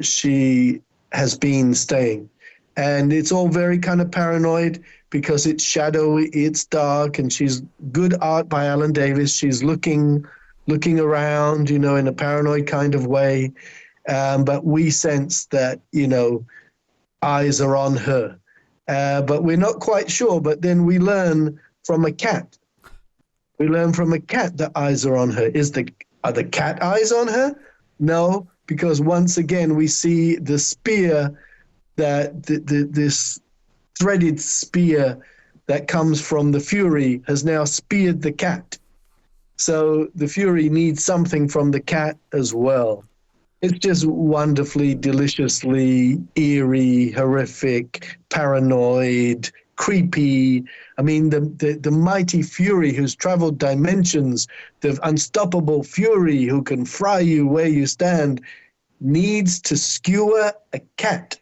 she has been staying. And it's all very kind of paranoid because it's shadowy, it's dark, and she's good art by Alan Davis. She's looking around, you know, in a paranoid kind of way. But we sense that, you know, eyes are on her. But we're not quite sure. But then we learn from a cat. We learn from a cat that eyes are on her. Are the cat eyes on her? No, because once again we see the spear, that this threaded spear that comes from the Fury has now speared the cat. So the Fury needs something from the cat as well. It's just wonderfully, deliciously eerie, horrific, paranoid, creepy. I mean, the mighty Fury who's traveled dimensions, the unstoppable Fury who can fry you where you stand, needs to skewer a cat.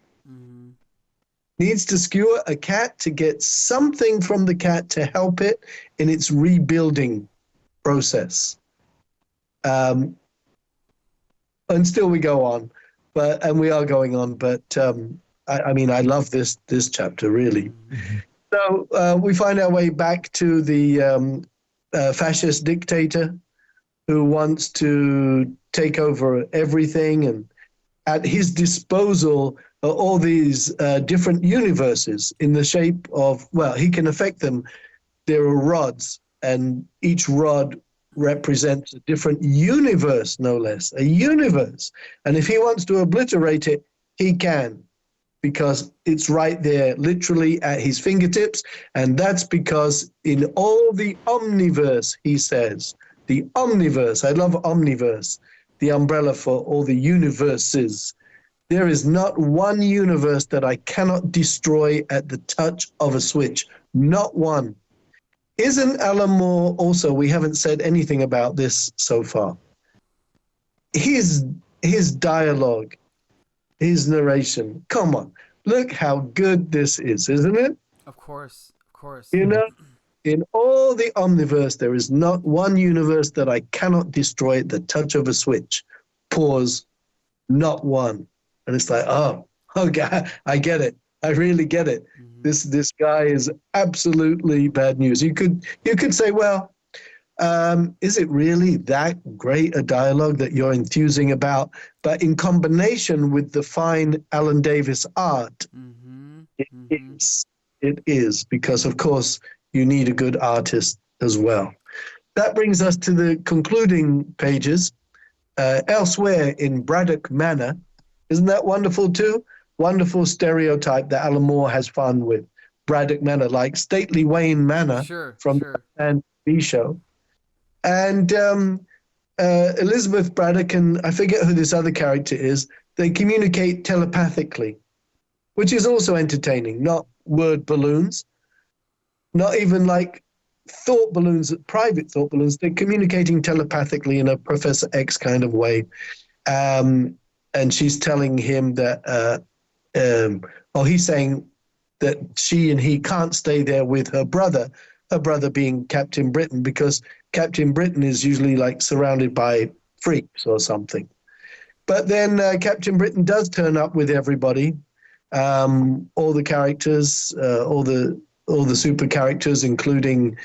Needs to skewer a cat to get something from the cat to help it in its rebuilding process. And still we go on, and we are going on, but I mean, I love this chapter, really. So we find our way back to the fascist dictator who wants to take over everything, and at his disposal are all these different universes in the shape of, well, he can affect them. There are rods, and each rod represents a different universe, no less, a universe. And if he wants to obliterate it, he can, because it's right there, literally at his fingertips. And that's because in all the omniverse, he says, the omniverse, I love omniverse, the umbrella for all the universes. There is not one universe that I cannot destroy at the touch of a switch. Not one. Isn't Alan Moore also, we haven't said anything about this so far, his dialogue, his narration, come on, look how good this is, isn't it? Of course. You know, in all the omniverse, there is not one universe that I cannot destroy at the touch of a switch. Pause. Not one. And it's like, oh God, I get it. I really get it. Mm-hmm. This guy is absolutely bad news. You could say, well, is it really that great a dialogue that you're enthusing about? But in combination with the fine Alan Davis art, it is, because of course you need a good artist as well. That brings us to the concluding pages. Elsewhere in Braddock Manor. Isn't that wonderful too? Wonderful stereotype that Alan Moore has fun with. Braddock Manor, like stately Wayne Manor from the TV show. And Elizabeth Braddock and I forget who this other character is, they communicate telepathically, which is also entertaining, not word balloons, not even like thought balloons, private thought balloons. They're communicating telepathically in a Professor X kind of way. And she's telling him that, he's saying that she and he can't stay there with her brother being Captain Britain, because Captain Britain is usually like surrounded by freaks or something. But then Captain Britain does turn up with everybody, all the characters, all the super characters, including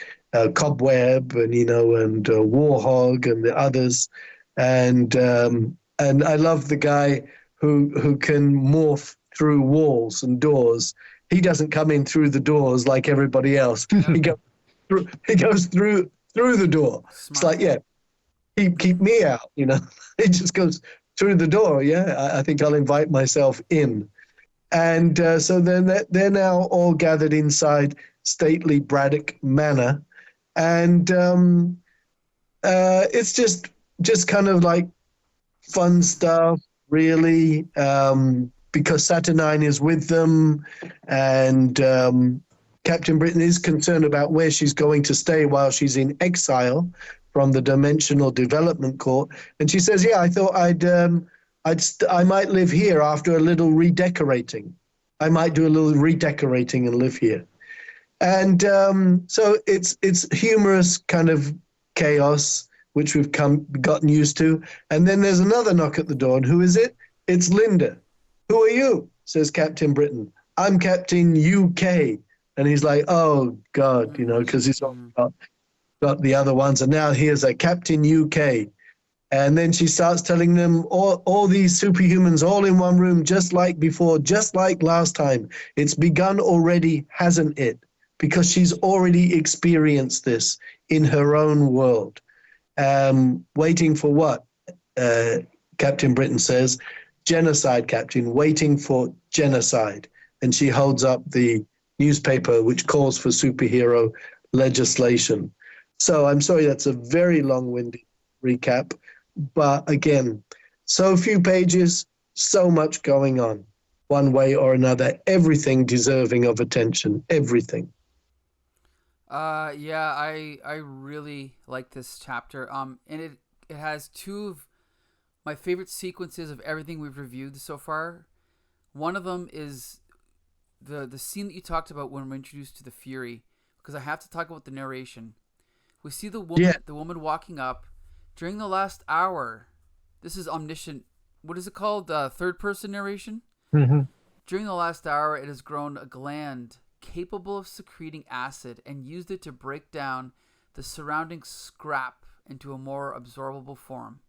Cobweb and and Warhog and the others, and I love the guy who can morph through walls and doors. He doesn't come in through the doors like everybody else. Yeah. He goes through the door. Smart. It's like, yeah, keep me out. He just goes through the door. Yeah, I think I'll invite myself in. And so then they're now all gathered inside stately Braddock Manor, and it's just kind of like fun stuff, really, because Saturnine is with them, and Captain Britain is concerned about where she's going to stay while she's in exile from the Dimensional Development Court, and she says, "Yeah, I thought I might live here after a little redecorating. I might do a little redecorating and live here." And so it's humorous kind of chaos, which we've gotten used to. And then there's another knock at the door, and who is it? It's Linda. "Who are you?" says Captain Britain. "I'm Captain UK." And he's like, "Oh God," because he's got the other ones, and now here's a Captain UK. And then she starts telling them all these superhumans all in one room, just like before, just like last time. It's begun already, hasn't it? Because she's already experienced this in her own world. Waiting for what? Captain Britain says, "Genocide, Captain, waiting for genocide." And she holds up the newspaper which calls for superhero legislation. So I'm sorry, that's a very long-winded recap. But again, so few pages, so much going on, one way or another, everything deserving of attention, everything. Yeah, I really like this chapter. And it has two of my favorite sequences of everything we've reviewed so far. One of them is the scene that you talked about when we're introduced to the Fury, because I have to talk about the narration. We see the woman walking up. During the last hour, this is omniscient. What is it called? Third person narration? Mm-hmm. During the last hour, it has grown a gland capable of secreting acid and used it to break down the surrounding scrap into a more absorbable form.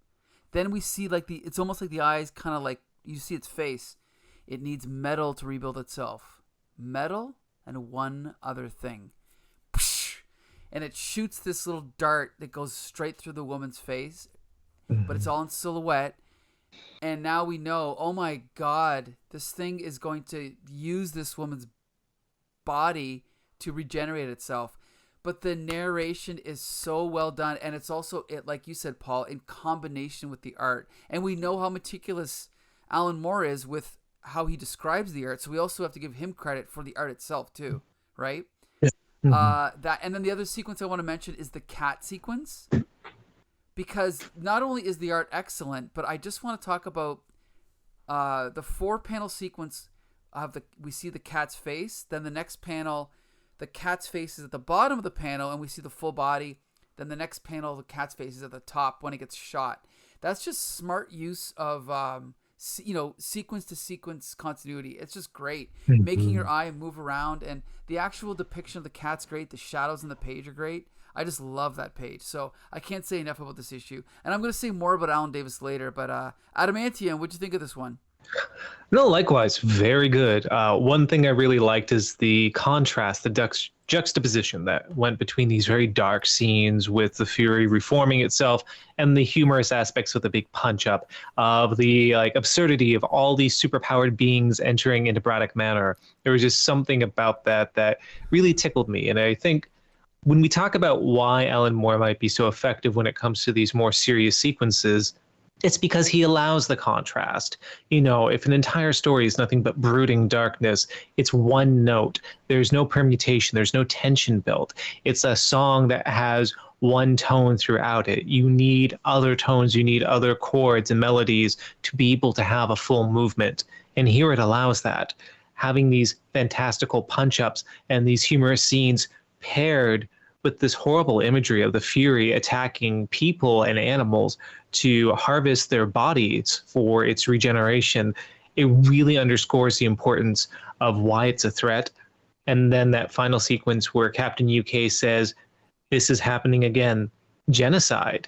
Then we see it's almost like the eyes kind of like, you see its face. It needs metal to rebuild itself. Metal and one other thing. And it shoots this little dart that goes straight through the woman's face, but it's all in silhouette. And now we know, oh my God, this thing is going to use this woman's body to regenerate itself. But the narration is so well done, and it's also, like you said, Paul, in combination with the art. And we know how meticulous Alan Moore is with how he describes the art, so we also have to give him credit for the art itself too, right? That, and then the other sequence I want to mention is the cat sequence, because not only is the art excellent, but I just want to talk about the 4-panel sequence of we see the cat's face. Then the next panel, the cat's face is at the bottom of the panel, and we see the full body. Then the next panel, the cat's face is at the top when it gets shot. That's just smart use of sequence to sequence continuity. It's just great. Making your eye move around, and the actual depiction of the cat's great. The shadows in the page are great. I just love that page. So I can't say enough about this issue. And I'm going to say more about Alan Davis later, but Adamantium, what'd you think of this one? No, likewise, very good. One thing I really liked is the contrast, the juxtaposition that went between these very dark scenes with the Fury reforming itself and the humorous aspects of the big punch-up, of the absurdity of all these superpowered beings entering into Braddock Manor. There was just something about that really tickled me. And I think when we talk about why Alan Moore might be so effective when it comes to these more serious sequences, it's because he allows the contrast. If an entire story is nothing but brooding darkness, it's one note. There's no permutation. There's no tension built. It's a song that has one tone throughout it. You need other tones. You need other chords and melodies to be able to have a full movement. And here it allows that. Having these fantastical punch-ups and these humorous scenes paired with this horrible imagery of the Fury attacking people and animals to harvest their bodies for its regeneration. it really underscores the importance of why it's a threat. And then that final sequence where Captain UK says, "This is happening again, genocide."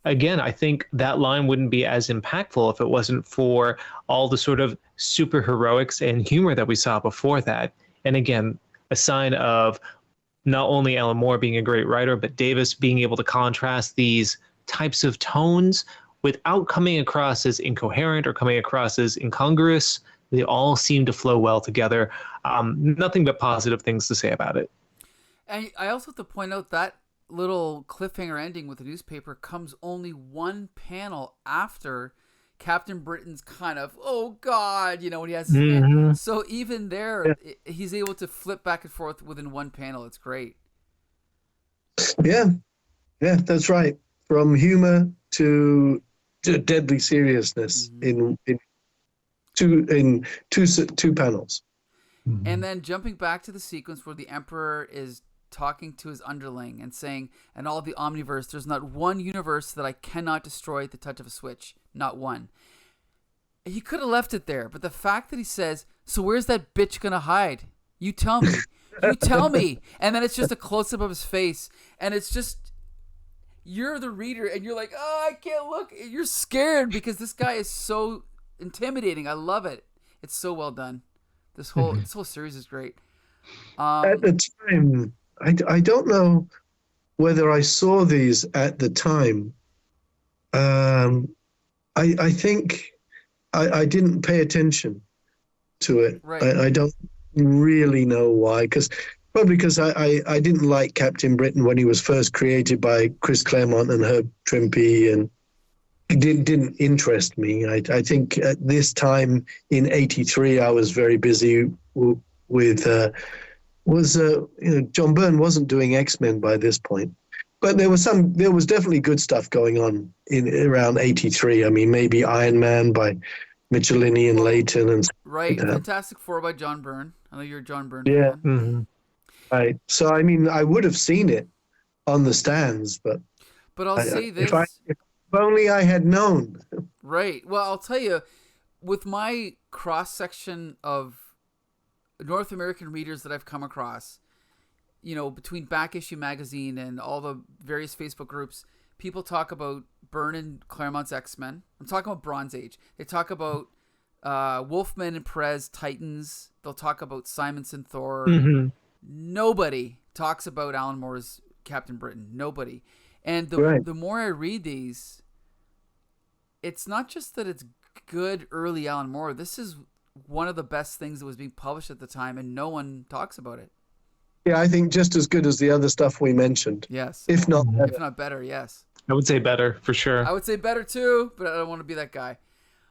Again, I think that line wouldn't be as impactful if it wasn't for all the sort of super heroics and humor that we saw before that. And again, a sign of not only Alan Moore being a great writer, but Davis being able to contrast these types of tones without coming across as incoherent or coming across as incongruous. They all seem to flow well together. Nothing but positive things to say about it. And I also have to point out that little cliffhanger ending with the newspaper comes only one panel after Captain Britain's kind of, oh God, when he has his hand. So even there, he's able to flip back and forth within one panel. It's great. Yeah, that's right. From humor to deadly seriousness in two panels. And then jumping back to the sequence where the Emperor is talking to his underling and saying, "And all the Omniverse, there's not one universe that I cannot destroy at the touch of a switch. Not one." He could have left it there, but the fact that he says, "So where's that bitch gonna hide? You tell me. You tell me." And then it's just a close-up of his face, and it's just, you're the reader, and you're like, "Oh, I can't look." You're scared because this guy is so intimidating. I love it. It's so well done. This whole series is great. At the time, I don't know whether I saw these at the time. I think I didn't pay attention to it. Right. I don't really know why. Probably because I didn't like Captain Britain when he was first created by Chris Claremont and Herb Trimpe, and it didn't interest me. I think at this time in '83, I was very busy with John Byrne wasn't doing X-Men by this point, but there was definitely good stuff going on in around '83. I mean, maybe Iron Man by Michelini and Layton and right. Like Fantastic Four by John Byrne. I know you're a John Byrne yeah. fan. Mm-hmm. Right. So I mean, I would have seen it on the stands, but I'll say this. If only I had known. Right. Well, I'll tell you, with my cross-section of North American readers that I've come across, between Back Issue Magazine and all the various Facebook groups, people talk about Byrne and Claremont's X-Men. I'm talking about Bronze Age. They talk about Wolfman and Perez Titans. They'll talk about Simonson Thor. Mm-hmm. Nobody talks about Alan Moore's Captain Britain. Nobody. And the more I read these, it's not just that it's good early Alan Moore. This is one of the best things that was being published at the time, and no one talks about it. Yeah, I think just as good as the other stuff we mentioned. Yes. If not better. If not better, yes. I would say better, for sure. I would say better too, but I don't want to be that guy.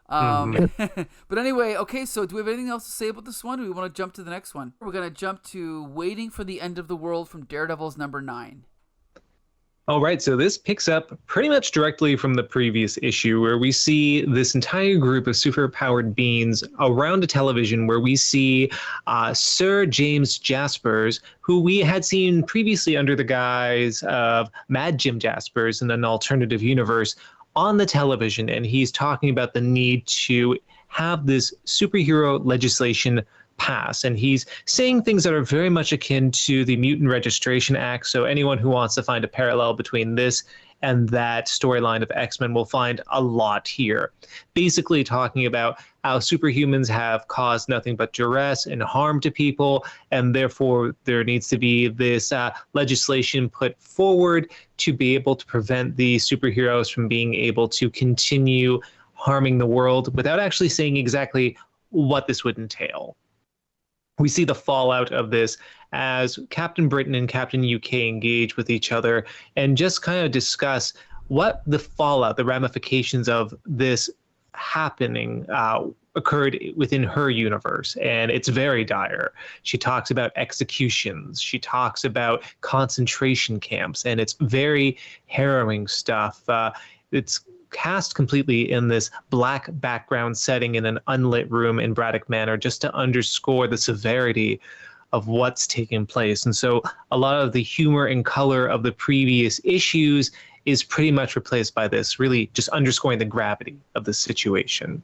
But anyway, okay, so do we have anything else to say about this one? Or do we want to jump to the next one? We're going to jump to Waiting for the End of the World from Daredevils number 9. All right, so this picks up pretty much directly from the previous issue, where we see this entire group of superpowered beings around a television, where we see Sir James Jaspers, who we had seen previously under the guise of Mad Jim Jaspers in an alternative universe, on the television, and he's talking about the need to have this superhero legislation pass, and he's saying things that are very much akin to the Mutant Registration Act. So anyone who wants to find a parallel between this and that storyline of X-Men will find a lot here. Basically talking about how superhumans have caused nothing but duress and harm to people, and therefore there needs to be this legislation put forward to be able to prevent the superheroes from being able to continue harming the world, without actually saying exactly what this would entail. We see the fallout of this as Captain Britain and Captain UK engage with each other and just kind of discuss what the fallout, the ramifications of this happening occurred within her universe. And it's very dire. She talks about executions. She talks about concentration camps. And it's very harrowing stuff. It's cast completely in this black background setting in an unlit room in Braddock Manor, just to underscore the severity of what's taking place. And so a lot of the humor and color of the previous issues is pretty much replaced by this, really just underscoring the gravity of the situation.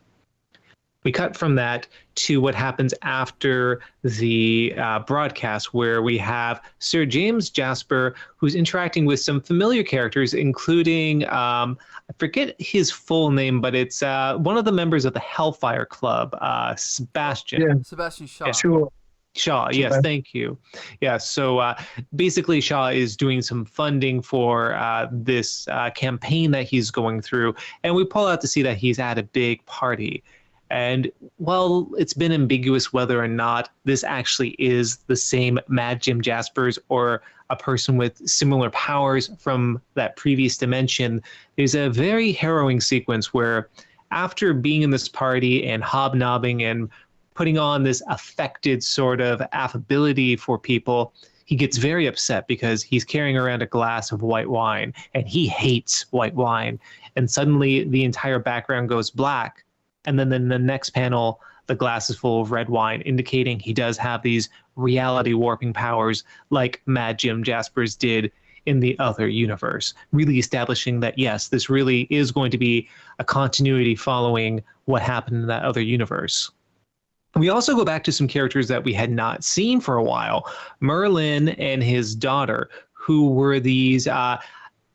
We cut from that to what happens after the broadcast, where we have Sir James Jasper, who's interacting with some familiar characters, including, I forget his full name, but it's one of the members of the Hellfire Club, Sebastian. Yeah. Sebastian Shaw. Yeah. Sure. Shaw, yes, thank you. Yeah, so basically Shaw is doing some funding for this campaign that he's going through, and we pull out to see that he's at a big party. And while it's been ambiguous whether or not this actually is the same Mad Jim Jaspers or a person with similar powers from that previous dimension, there's a very harrowing sequence where after being in this party and hobnobbing and putting on this affected sort of affability for people, he gets very upset because he's carrying around a glass of white wine and he hates white wine. And suddenly the entire background goes black. And then in the next panel, the glass is full of red wine, indicating he does have these reality warping powers like Mad Jim Jaspers did in the other universe, really establishing that, yes, this really is going to be a continuity following what happened in that other universe. We also go back to some characters that we had not seen for a while. Merlin and his daughter, who were these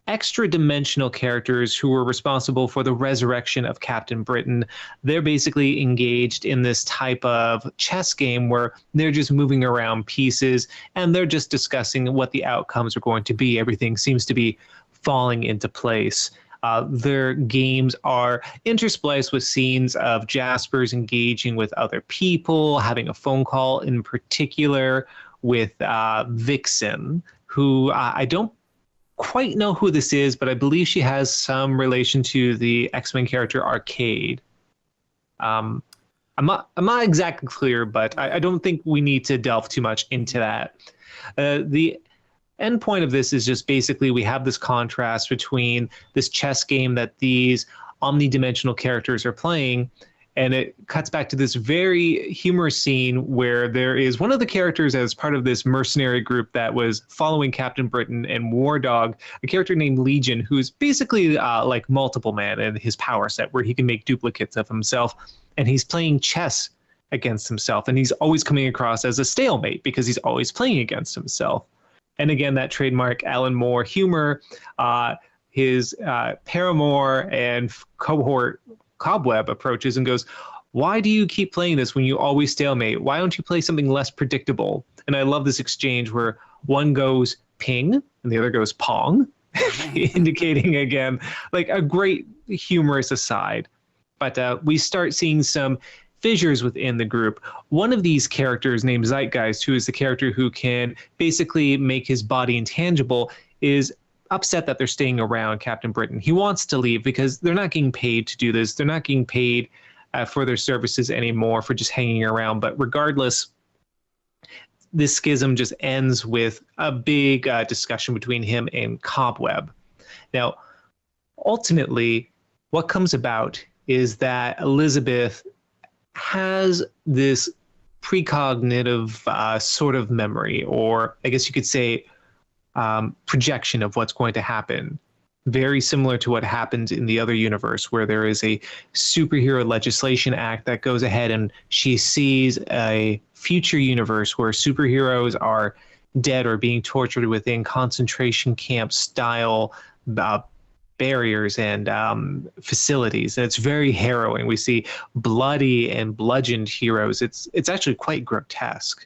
extra-dimensional characters who were responsible for the resurrection of Captain Britain. They're basically engaged in this type of chess game where they're just moving around pieces and they're just discussing what the outcomes are going to be. Everything seems to be falling into place. Their games are interspliced with scenes of Jaspers engaging with other people, having a phone call in particular with Vixen, who I don't quite know who this is, but I believe she has some relation to the X-Men character Arcade. I'm not exactly clear, but I don't think we need to delve too much into that. The end point of this is just basically we have this contrast between this chess game that these omnidimensional characters are playing, and it cuts back to this very humorous scene where there is one of the characters as part of this mercenary group that was following Captain Britain and War Dog, a character named Legion, who's basically like Multiple Man in his power set, where he can make duplicates of himself, and he's playing chess against himself, and he's always coming across as a stalemate because he's always playing against himself. And again, that trademark Alan Moore humor, his paramour and cohort Cobweb approaches and goes, "Why do you keep playing this when you always stalemate? Why don't you play something less predictable?" And I love this exchange where one goes ping and the other goes pong, indicating again like a great humorous aside. But we start seeing some fissures within the group. One of these characters named Zeitgeist, who is the character who can basically make his body intangible, is upset that they're staying around Captain Britain. He wants to leave because they're not getting paid to do this. They're not getting paid for their services anymore for just hanging around. But regardless, this schism just ends with a big discussion between him and Cobweb. Now, ultimately, what comes about is that Elizabeth has this precognitive sort of memory, or I guess you could say projection of what's going to happen, very similar to what happens in the other universe, where there is a superhero legislation act that goes ahead and she sees a future universe where superheroes are dead or being tortured within concentration camp style barriers and facilities. And it's very harrowing. We see bloody and bludgeoned heroes. It's actually quite grotesque.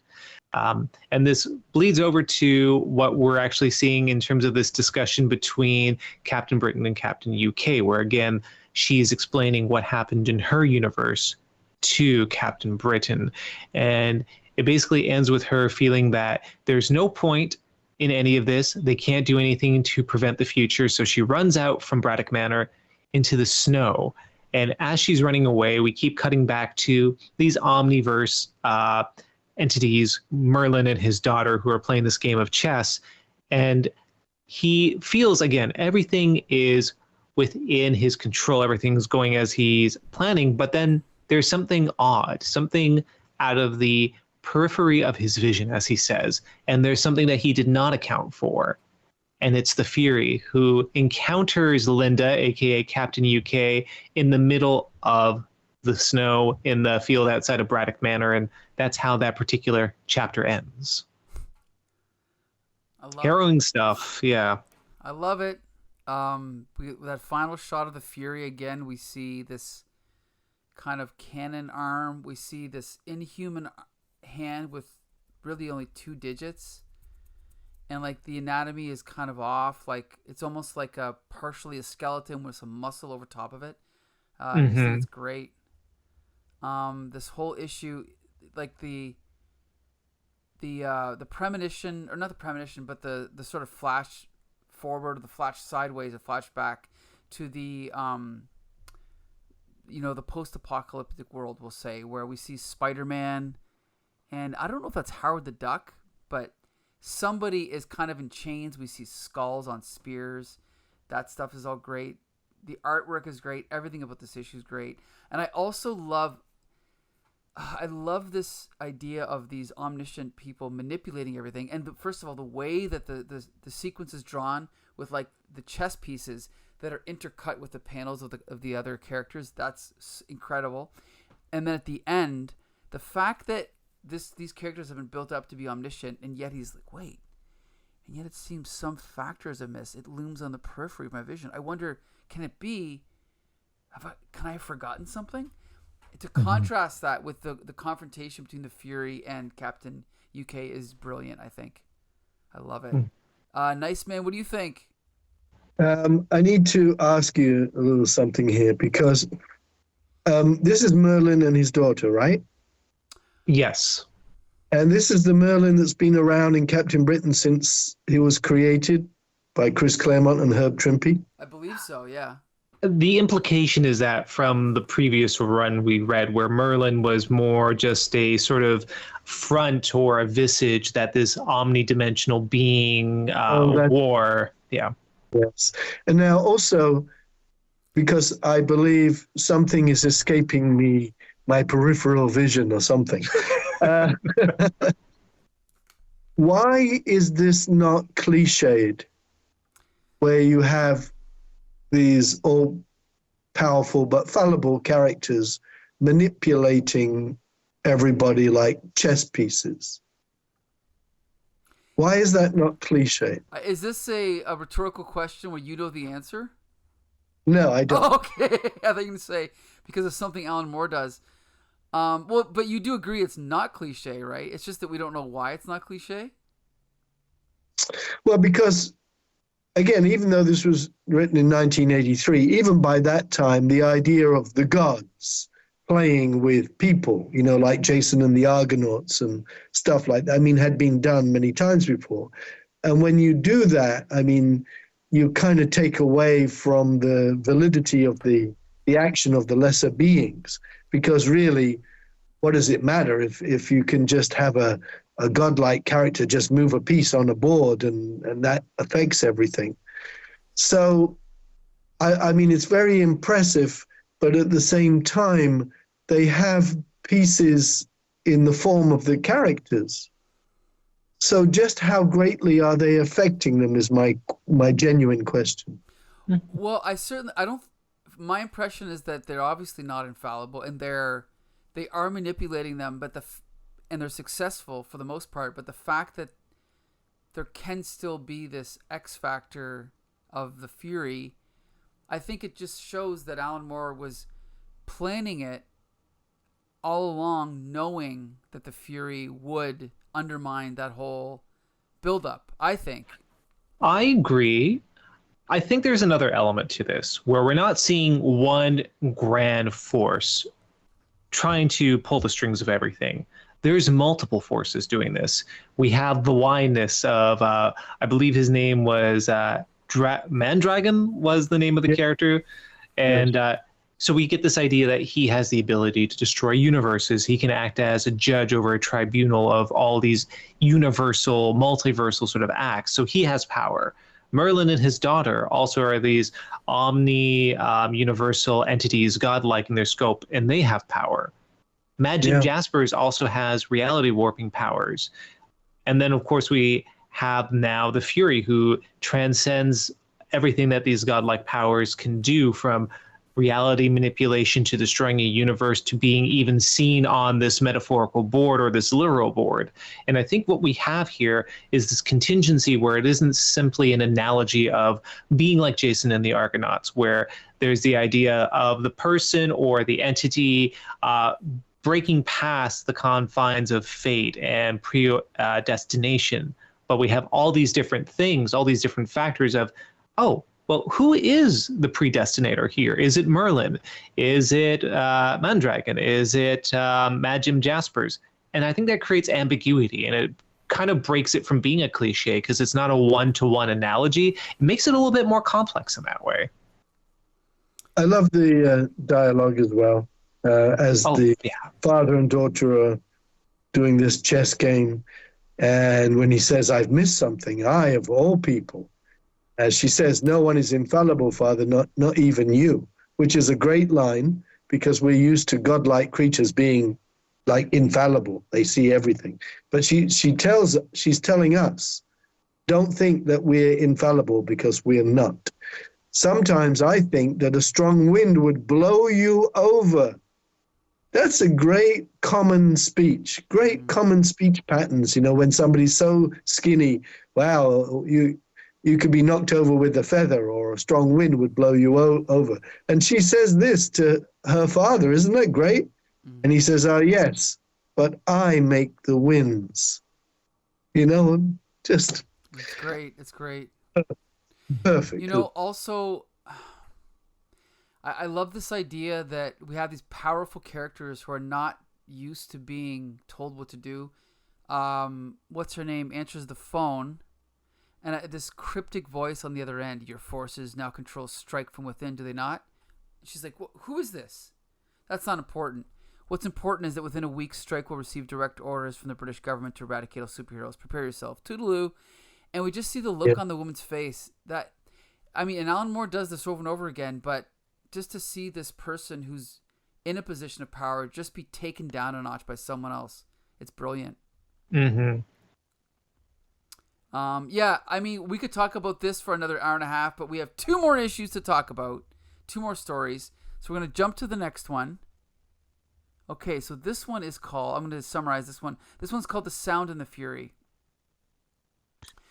And this bleeds over to what we're actually seeing in terms of this discussion between Captain Britain and Captain UK, where again, she's explaining what happened in her universe to Captain Britain. And it basically ends with her feeling that there's no point in any of this. They can't do anything to prevent the future. So she runs out from Braddock Manor into the snow. And as she's running away, we keep cutting back to these omniverse entities, Merlin and his daughter, who are playing this game of chess. And he feels, again, everything is within his control. Everything's going as he's planning. But then there's something odd, something out of the periphery of his vision, as he says. And there's something that he did not account for. And it's the Fury, who encounters Linda, aka Captain UK, in the middle of the snow in the field outside of Braddock Manor, and that's how that particular chapter ends. Harrowing stuff, yeah. I love it. That final shot of the Fury again, we see this kind of cannon arm. We see this inhuman hand with really only 2 digits, and like the anatomy is kind of off. Like it's almost like partially a skeleton with some muscle over top of it. I just think it's great. This whole issue, like the premonition, or not the premonition, but the sort of flash forward, or the flash sideways, a flashback to the the post-apocalyptic world, we'll say, where we see Spider-Man, and I don't know if that's Howard the Duck, but somebody is kind of in chains. We see skulls on spears. That stuff is all great. The artwork is great. Everything about this issue is great. And I also love this idea of these omniscient people manipulating everything. And first of all, the way that the sequence is drawn with like the chess pieces that are intercut with the panels of the other characters, that's incredible. And then at the end, the fact that these characters have been built up to be omniscient, and yet he's like, wait, and yet it seems some factor is amiss. It looms on the periphery of my vision. I wonder, can it be? Can I have forgotten something? To contrast that with the confrontation between the Fury and Captain UK is brilliant, I think. I love it. Nice Man, what do you think? I need to ask you a little something here, because this is Merlin and his daughter, right? Yes. And this is the Merlin that's been around in Captain Britain since he was created by Chris Claremont and Herb Trimpe? I believe so, yeah. The implication is that from the previous run we read, where Merlin was more just a sort of front or a visage that this omnidimensional being wore. Yeah. Yes. And now also, because I believe something is escaping me, my peripheral vision or something. Why is this not cliched, where you have these all-powerful but fallible characters manipulating everybody like chess pieces? Why is that not cliche? Is this a rhetorical question where you know the answer? No, I don't. Oh, okay. I think you can say because of something Alan Moore does. Well, but you do agree it's not cliche, right? It's just that we don't know why it's not cliche. Well, because, again, even though this was written in 1983, even by that time, the idea of the gods playing with people, like Jason and the Argonauts and stuff like that, had been done many times before. And when you do that, you kind of take away from the validity of the action of the lesser beings, because really, what does it matter if you can just have a godlike character just move a piece on a board and that affects everything? So, it's very impressive, but at the same time, they have pieces in the form of the characters. So just how greatly are they affecting them is my genuine question. Well, my impression is that they're obviously not infallible, and they are manipulating them, and they're successful for the most part, but the fact that there can still be this X factor of the Fury, I think it just shows that Alan Moore was planning it all along, knowing that the Fury would undermine that whole build-up, I think. I agree. I think there's another element to this, where we're not seeing one grand force trying to pull the strings of everything. There's multiple forces doing this. We have the wineness of, I believe his name was Mandragon was the name of the character. And so we get this idea that he has the ability to destroy universes. He can act as a judge over a tribunal of all these universal, multiversal sort of acts. So he has power. Merlin and his daughter also are these universal entities, godlike in their scope, and they have power. Mad Jim Jaspers also has reality warping powers. And then, of course, we have now the Fury, who transcends everything that these godlike powers can do, from reality manipulation to destroying a universe to being even seen on this metaphorical board or this literal board. And I think what we have here is this contingency where it isn't simply an analogy of being like Jason and the Argonauts, where there's the idea of the person or the entity breaking past the confines of fate and predestination. But we have all these different things, all these different factors of, oh, well, who is the predestinator here? Is it Merlin? Is it Mandragon? Is it Mad Jim Jaspers? And I think that creates ambiguity, and it kind of breaks it from being a cliche because it's not a one-to-one analogy. It makes it a little bit more complex in that way. I love the dialogue as well, as the father and daughter are doing this chess game. And when he says, I've missed something, I, of all people, as she says, no one is infallible, Father, not even you, which is a great line because we're used to godlike creatures being like infallible. They see everything. But she's telling us, don't think that we're infallible because we're not. Sometimes I think that a strong wind would blow you over. That's a great common speech, common speech patterns. When somebody's so skinny, wow, you could be knocked over with a feather, or a strong wind would blow you over. And she says this to her father. Isn't that great? Mm-hmm. And he says, oh, yes, but I make the winds. Just... It's great. It's great. Perfect. Also, I love this idea that we have these powerful characters who are not used to being told what to do. What's her name? Answers the phone. And this cryptic voice on the other end, your forces now control strike from within, do they not? She's like, who is this? That's not important. What's important is that within a week, Strike will receive direct orders from the British government to eradicate all superheroes. Prepare yourself. Toodaloo. And we just see the look on the woman's face. And Alan Moore does this over and over again, but just to see this person who's in a position of power just be taken down a notch by someone else, it's brilliant. Mm-hmm. We could talk about this for another hour and a half, but we have 2 more issues to talk about, 2 more stories. So we're going to jump to the next one. Okay, so this one is called, I'm going to summarize this one. This one's called The Sound and the Fury.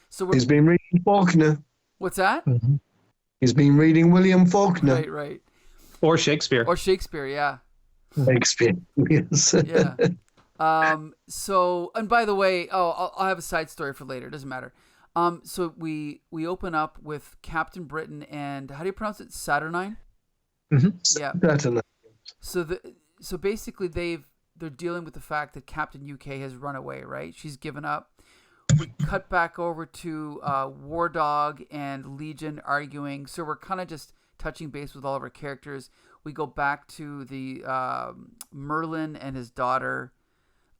So he's been reading Faulkner. What's that? Mm-hmm. He's been reading William Faulkner. Right. Or Shakespeare. Yeah. Shakespeare, yes. Yeah. And by the way, I'll have a side story for later. It doesn't matter. So we open up with Captain Britain and how do you pronounce it? Saturnine? Mm-hmm. Yeah. Saturnine. So basically they're dealing with the fact that Captain UK has run away, right? She's given up. We cut back over to War Dog and Legion arguing. So we're kind of just touching base with all of our characters. We go back to the Merlin and his daughter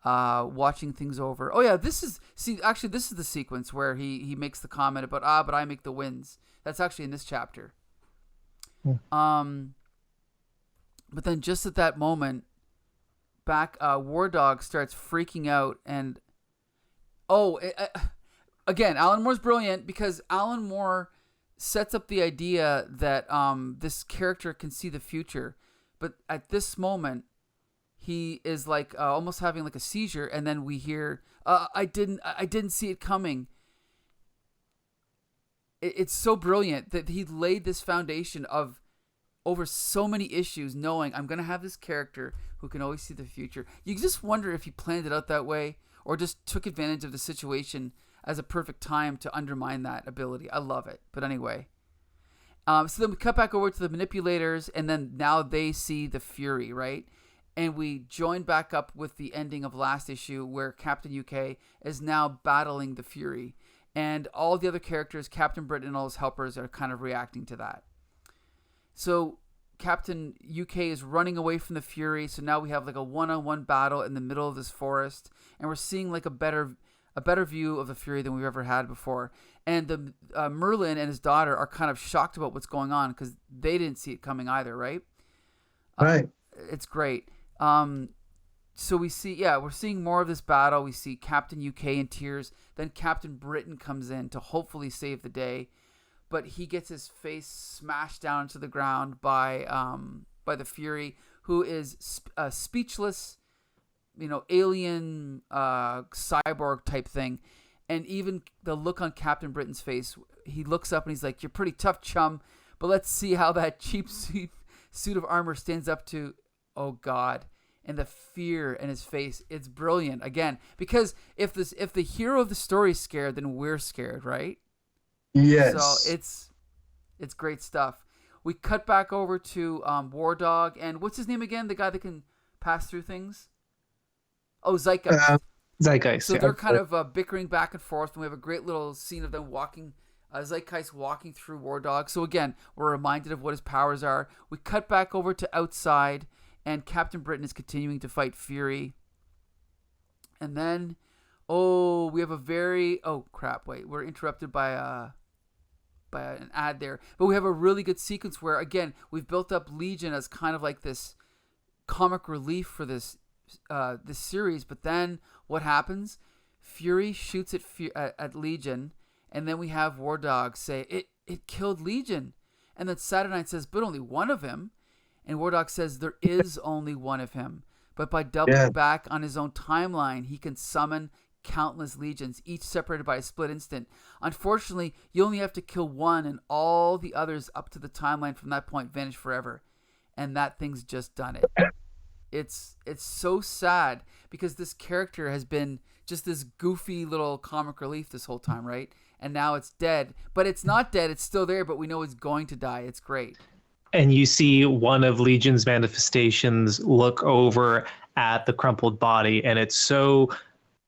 watching things over. Oh yeah, this is the sequence where he makes the comment about but I make the winds. That's actually in this chapter. Yeah. But then just at that moment, War Dog starts freaking out and again, Alan Moore's brilliant because Alan Moore sets up the idea that this character can see the future, but at this moment he is like almost having like a seizure, and then we hear I didn't see it coming. It's so brilliant that he laid this foundation of over so many issues, knowing I'm gonna have this character who can always see the future. You just wonder if he planned it out that way or just took advantage of the situation as a perfect time to undermine that ability. I love it. But anyway, so then we cut back over to the manipulators, and then now they see the Fury, right? And we join back up with the ending of last issue where Captain UK is now battling the Fury. And all the other characters, Captain Britain and all his helpers, are kind of reacting to that. So Captain UK is running away from the Fury. So now we have like a one-on-one battle in the middle of this forest. And we're seeing like a better view of the Fury than we've ever had before. And the Merlin and his daughter are kind of shocked about what's going on because they didn't see it coming either, right? Right. It's great. So we see, we're seeing more of this battle. We see Captain UK in tears. Then Captain Britain comes in to hopefully save the day. but he gets his face smashed down into the ground by the Fury, who is a speechless, alien cyborg type thing. And even the look on Captain Britain's face, he looks up and he's like, "You're pretty tough, chum, but let's see how that cheap suit of armor stands up to, oh God." And the fear in his face, it's brilliant. Again, because if the hero of the story is scared, then we're scared, right? Yes. So it's great stuff. We cut back over to War Dog, and what's his name again? The guy that can pass through things? Oh, Zeitgeist. Zeitgeist. So they're kind of bickering back and forth, and we have a great little scene of them walking, Zeitgeist walking through War Dog. So again, we're reminded of what his powers are. We cut back over to outside, and Captain Britain is continuing to fight Fury. And then, we have we're interrupted by an ad there. But we have a really good sequence where, again, we've built up Legion as kind of like this comic relief for this series. But then what happens? Fury shoots at Legion, and then we have War Dog say, it killed Legion. And then Saturnyne says, but only one of him. And War Dog says there is only one of him. But by doubling back on his own timeline, he can summon countless legions, each separated by a split instant. Unfortunately, you only have to kill one, and all the others up to the timeline from that point vanish forever. And that thing's just done it. It's so sad because this character has been just this goofy little comic relief this whole time, right? And now it's dead. But it's not dead. It's still there, but we know it's going to die. It's great. And you see one of Legion's manifestations look over at the crumpled body, and it's so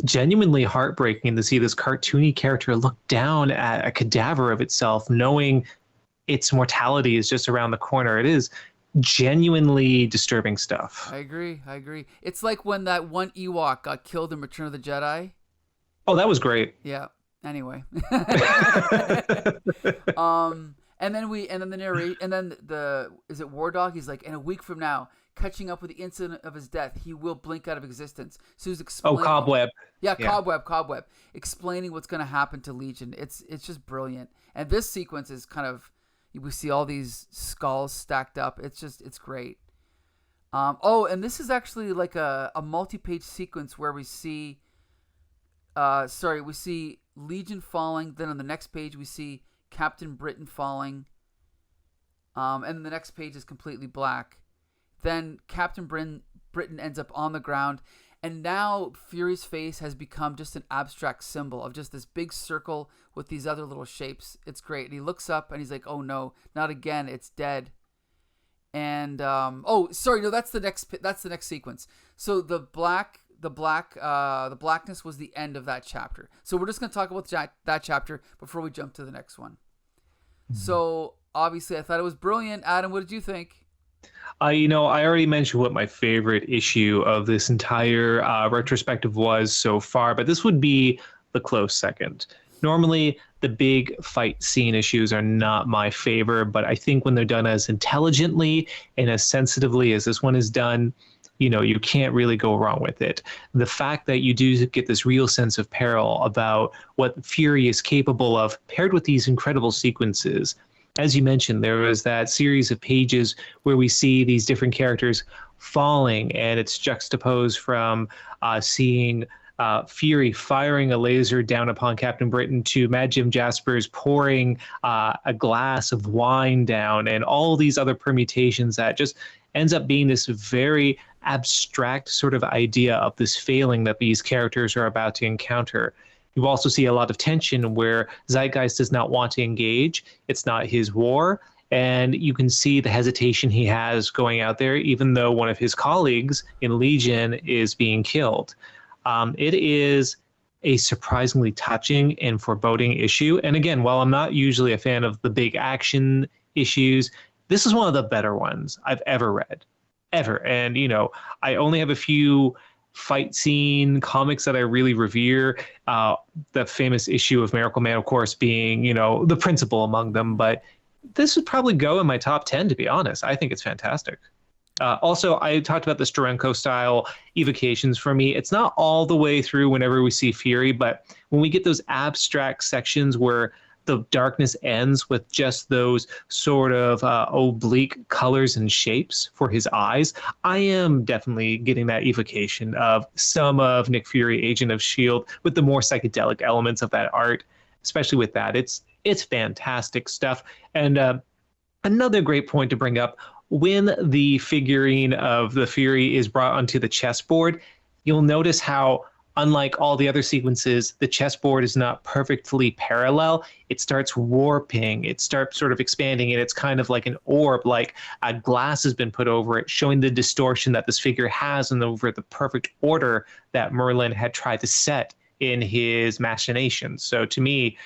genuinely heartbreaking to see this cartoony character look down at a cadaver of itself, knowing its mortality is just around the corner. It is genuinely disturbing stuff. I agree. It's like when that one Ewok got killed in Return of the Jedi. Oh, that was great. Yeah. Anyway. And then the narrate, and then is it War Dog? He's like, in a week from now, catching up with the incident of his death, he will blink out of existence. So he's explaining. Oh, Cobweb. Yeah, Cobweb. Explaining what's going to happen to Legion. It's just brilliant. And this sequence is kind of, we see all these skulls stacked up. It's great. And this is actually like a multi-page sequence where we see, we see Legion falling. Then on the next page, we see Captain Britain falling, and the next page is completely black. Then Captain Britain ends up on the ground, and now Fury's face has become just an abstract symbol of just this big circle with these other little shapes. It's great. And he looks up and he's like, "Oh no, not again! It's dead." And that's the next sequence. So the blackness was the end of that chapter. So we're just going to talk about that chapter before we jump to the next one. So obviously I thought it was brilliant. Adam, what did you think? I already mentioned what my favorite issue of this entire retrospective was so far, but this would be the close second. Normally, the big fight scene issues are not my favor, but I think when they're done as intelligently and as sensitively as this one is done, you can't really go wrong with it. The fact that you do get this real sense of peril about what Fury is capable of, paired with these incredible sequences. As you mentioned, there was that series of pages where we see these different characters falling, and it's juxtaposed from seeing Fury firing a laser down upon Captain Britain to Mad Jim Jaspers pouring a glass of wine down, and all these other permutations that just ends up being this very abstract sort of idea of this failing that these characters are about to encounter. You also see a lot of tension where Zeitgeist does not want to engage. It's not his war. And you can see the hesitation he has going out there, even though one of his colleagues in Legion is being killed. It is a surprisingly touching and foreboding issue. And again, while I'm not usually a fan of the big action issues, this is one of the better ones I've ever read. Ever. And, I only have a few fight scene comics that I really revere. The famous issue of Miracle Man, of course, being, the principal among them. But this would probably go in my top 10, to be honest. I think it's fantastic. Also, I talked about the Steranko style evocations. For me, it's not all the way through whenever we see Fury, but when we get those abstract sections where the darkness ends with just those sort of oblique colors and shapes for his eyes, I am definitely getting that evocation of some of Nick Fury, Agent of S.H.I.E.L.D., with the more psychedelic elements of that art, especially with that. It's fantastic stuff. And another great point to bring up, when the figurine of the Fury is brought onto the chessboard, you'll notice how, unlike all the other sequences, the chessboard is not perfectly parallel. It starts warping, it starts sort of expanding, and it's kind of like an orb, like a glass has been put over it, showing the distortion that this figure has and over the perfect order that Merlin had tried to set in his machinations. So to me,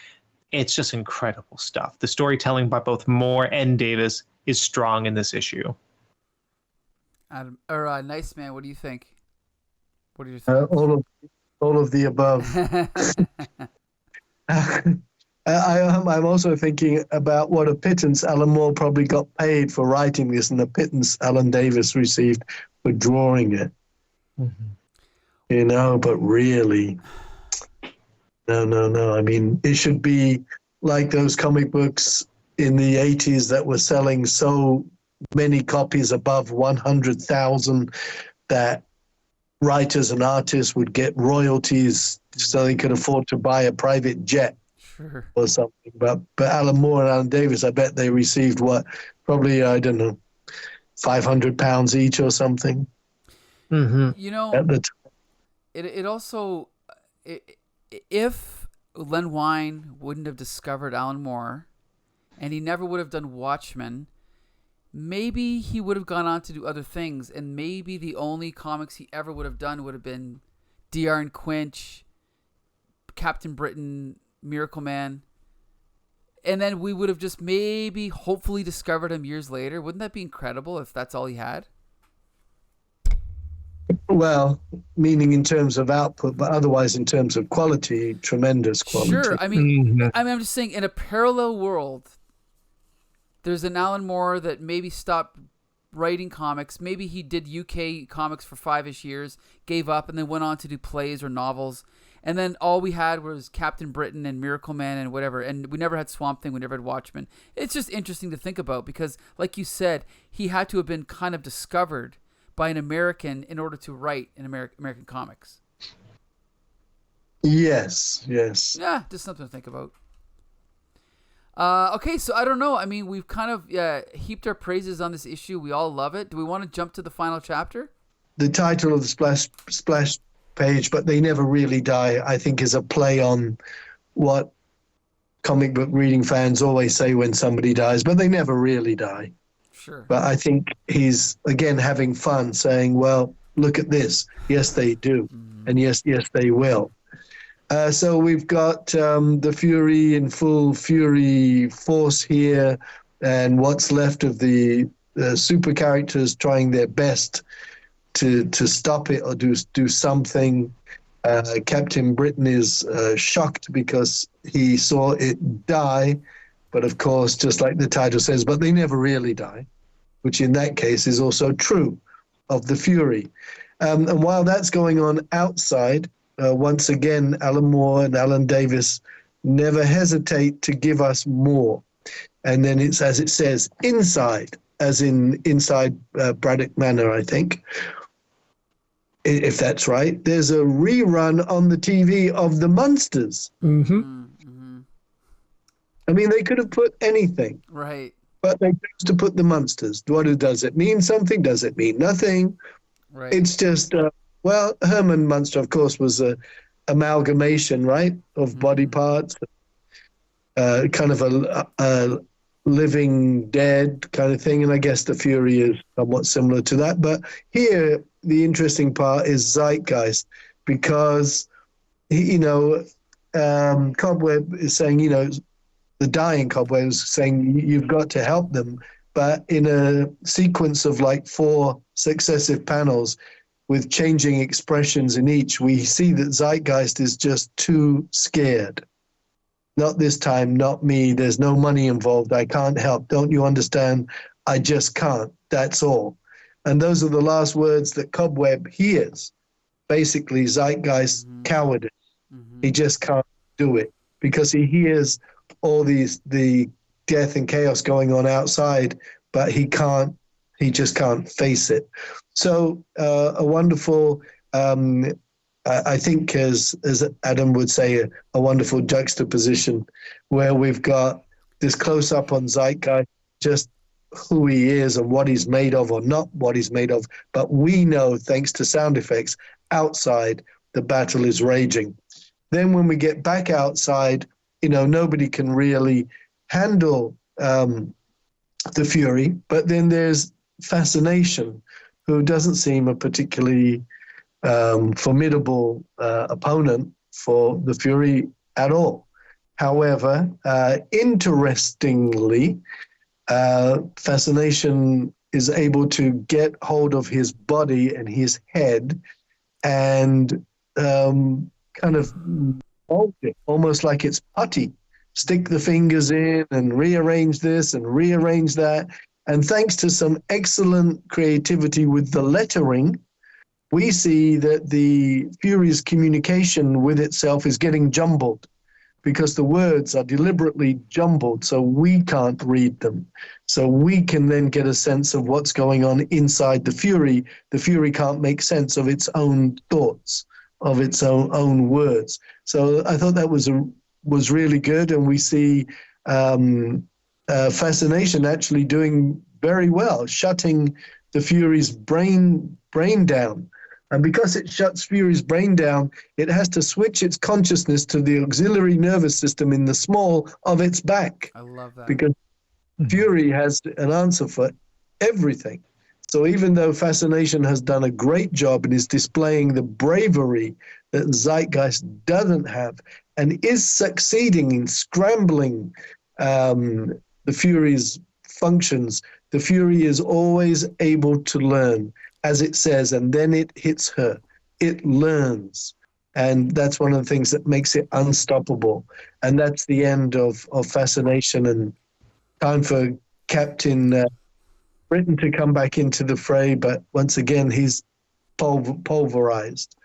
it's just incredible stuff. The storytelling by both Moore and Davis is strong in this issue. Adam, or Nice Man, what do you think? What are your thoughts? All of the above. I'm also thinking about what a pittance Alan Moore probably got paid for writing this, and the pittance Alan Davis received for drawing it. Mm-hmm. But really, no. I mean, it should be like those comic books in the 80s that were selling so many copies, above 100,000, that writers and artists would get royalties so they could afford to buy a private jet or something. But Alan Moore and Alan Davis, I bet they received probably, I don't know, £500 each or something. Mm-hmm. At the time. It also, if Len Wein wouldn't have discovered Alan Moore and he never would have done Watchmen, maybe he would have gone on to do other things, and maybe the only comics he ever would have done would have been DR and Quinch, Captain Britain, Miracle Man, and then we would have just maybe, hopefully, discovered him years later. Wouldn't that be incredible if that's all he had? Well, meaning in terms of output, but otherwise in terms of quality, tremendous quality. Sure, I mean, I'm just saying, in a parallel world, there's an Alan Moore that maybe stopped writing comics. Maybe he did UK comics for 5-ish years, gave up, and then went on to do plays or novels. And then all we had was Captain Britain and Miracle Man and whatever. And we never had Swamp Thing. We never had Watchmen. It's just interesting to think about because, like you said, he had to have been kind of discovered by an American in order to write in American comics. Yes. Yeah, just something to think about. Okay, so I don't know. I mean, we've kind of heaped our praises on this issue. We all love it. Do we want to jump to the final chapter? The title of the splash page, But They Never Really Die, I think is a play on what comic book reading fans always say when somebody dies, but they never really die. Sure. But I think he's, again, having fun saying, well, look at this. Yes, they do. And yes, they will. So we've got the Fury in full Fury force here, and what's left of the super characters trying their best to stop it or do something. Captain Britain is shocked because he saw it die, but of course, just like the title says, but they never really die, which in that case is also true of the Fury. And while that's going on outside, once again, Alan Moore and Alan Davis never hesitate to give us more. And then it's, as it says, inside, as in inside Braddock Manor, I think, if that's right. There's a rerun on the TV of The Munsters. Mm-hmm. I mean, they could have put anything. Right. But they chose to put The Munsters. Does it mean something? Does it mean nothing? Right. It's just... well, Herman Munster, of course, was an amalgamation, right, of body parts, kind of a living dead kind of thing. And I guess the Fury is somewhat similar to that. But here, the interesting part is Zeitgeist, because, Cobweb is saying, the dying Cobweb is saying, you've got to help them. But in a sequence of like 4 successive panels, with changing expressions in each, we see that Zeitgeist is just too scared. Not this time, not me. There's no money involved. I can't help. Don't you understand? I just can't. That's all. And those are the last words that Cobweb hears. Basically, Zeitgeist cowardice. He just can't do it because he hears all the death and chaos going on outside, but he just can't face it. So a wonderful, I think, as Adam would say, a wonderful juxtaposition where we've got this close up on Zeitgeist, just who he is and what he's made of, or not what he's made of. But we know, thanks to sound effects, outside the battle is raging. Then when we get back outside, nobody can really handle the Fury. But then there's Fascination, who doesn't seem a particularly formidable opponent for the Fury at all. However, interestingly, Fascination is able to get hold of his body and his head and kind of mold it, almost like it's putty. Stick the fingers in and rearrange this and rearrange that. And thanks to some excellent creativity with the lettering, we see that the Fury's communication with itself is getting jumbled, because the words are deliberately jumbled so we can't read them. So we can then get a sense of what's going on inside the Fury. The Fury can't make sense of its own thoughts, of its own words. So I thought that was really good, and we see Fascination actually doing very well, shutting the Fury's brain down. And because it shuts Fury's brain down, it has to switch its consciousness to the auxiliary nervous system in the small of its back. I love that. Because Fury has an answer for everything. So even though Fascination has done a great job and is displaying the bravery that Zeitgeist doesn't have, and is succeeding in scrambling the Fury's functions, the Fury is always able to learn, as it says, and then it hits her. It learns. And that's one of the things that makes it unstoppable. And that's the end of Fascination, and time for Captain Britain to come back into the fray. But once again, he's pulverized.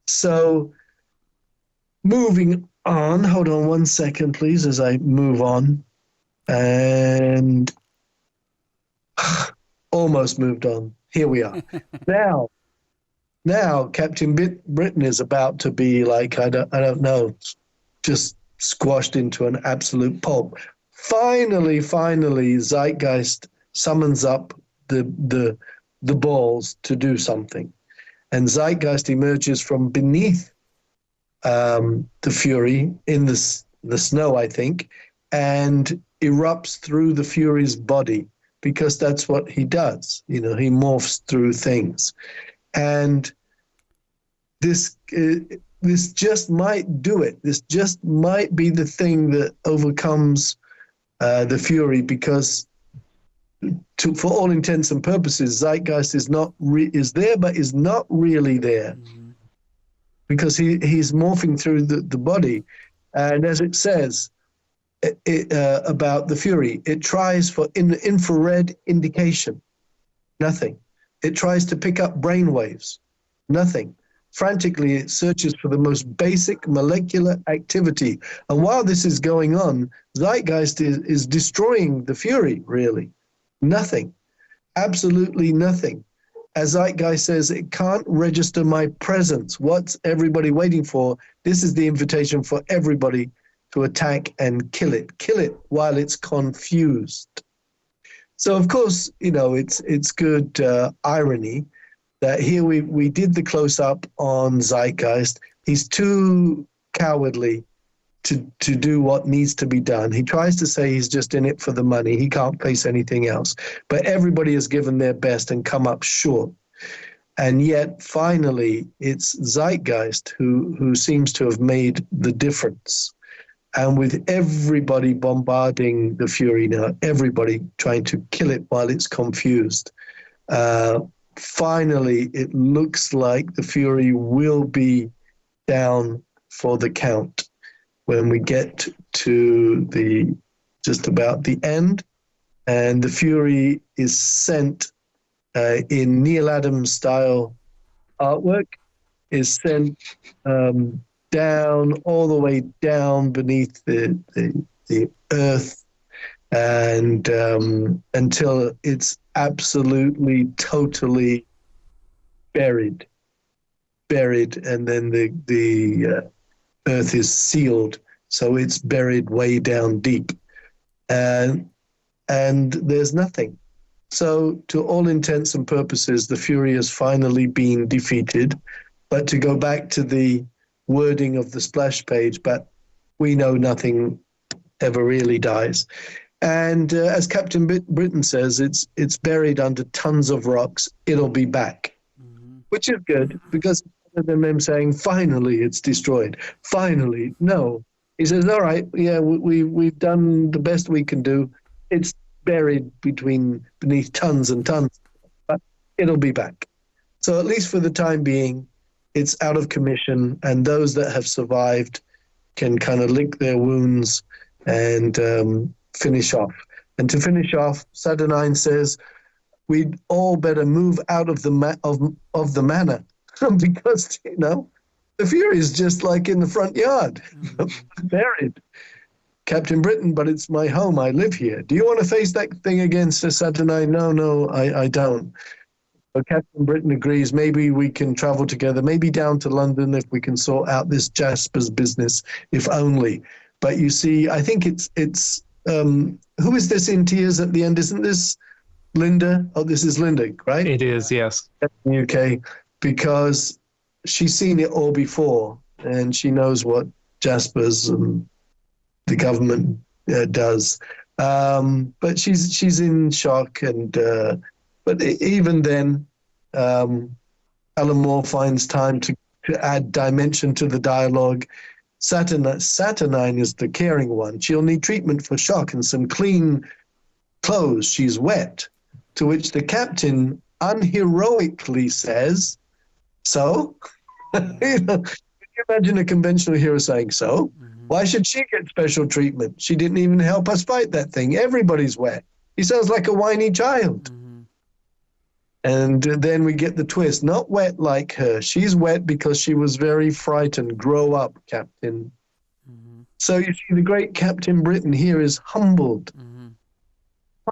So moving on, hold on one second, please, as I move on. And almost moved on. Here we are. Now Captain Britain is about to be like, I don't know, just squashed into an absolute pulp. Finally, Zeitgeist summons up the balls to do something. And Zeitgeist emerges from beneath the Fury in the snow, I think, and erupts through the Fury's body, because that's what he does. He morphs through things. And this just might do it. This just might be the thing that overcomes the Fury, because for all intents and purposes, Zeitgeist is there, but is not really there, because he's morphing through the body. And as it says about the Fury, it tries for infrared indication, nothing. It tries to pick up brain waves, nothing. Frantically, it searches for the most basic molecular activity. And while this is going on, Zeitgeist is destroying the Fury, really. Nothing. Absolutely nothing. As Zeitgeist says, it can't register my presence. What's everybody waiting for? This is the invitation for everybody to attack and kill it. Kill it while it's confused. So, of course, it's good irony that here we did the close-up on Zeitgeist. He's too cowardly to do what needs to be done. He tries to say he's just in it for the money. He can't face anything else. But everybody has given their best and come up short. And yet, finally, it's Zeitgeist who seems to have made the difference. And with everybody bombarding the Fury now, everybody trying to kill it while it's confused, finally, it looks like the Fury will be down for the count when we get to just about the end, and the Fury is sent in Neil Adams style artwork, is sent down, all the way down beneath the earth, and until it's absolutely, totally buried, and then the earth is sealed, so it's buried way down deep, and there's nothing. So, to all intents and purposes, the Fury has finally been defeated. But to go back to the wording of the splash page, but we know nothing ever really dies. And as Captain Britain says, it's buried under tons of rocks. It'll be back, which is good, because rather than them saying, finally it's destroyed, finally, no. He says, all right, yeah, we've done the best we can do. It's buried beneath tons and tons, but it'll be back. So at least for the time being, it's out of commission, and those that have survived can kind of lick their wounds and finish off. And to finish off, Saturnine says, we'd all better move out of the manor because, the Fury is just like in the front yard, buried. Captain Britain, but it's my home. I live here. Do you want to face that thing again, says Saturnine? No, I don't. But Captain Britain agrees. Maybe we can travel together, maybe down to London if we can sort out this Jasper's business, if only. But you see, I think it's who is this in tears at the end? Isn't this Linda? Oh, this is Linda, right? It is, yes. Okay, because she's seen it all before, and she knows what Jasper's and the government does. But she's in shock, and but even then, Alan Moore finds time to add dimension to the dialogue. Saturnine is the caring one. She'll need treatment for shock and some clean clothes. She's wet. To which the captain unheroically says, so? Can you imagine a conventional hero saying so? Why should she get special treatment? She didn't even help us fight that thing. Everybody's wet. He sounds like a whiny child. And then we get the twist. Not wet like her. She's wet because she was very frightened. Grow up, Captain. So you see, the great Captain Britain here is humbled.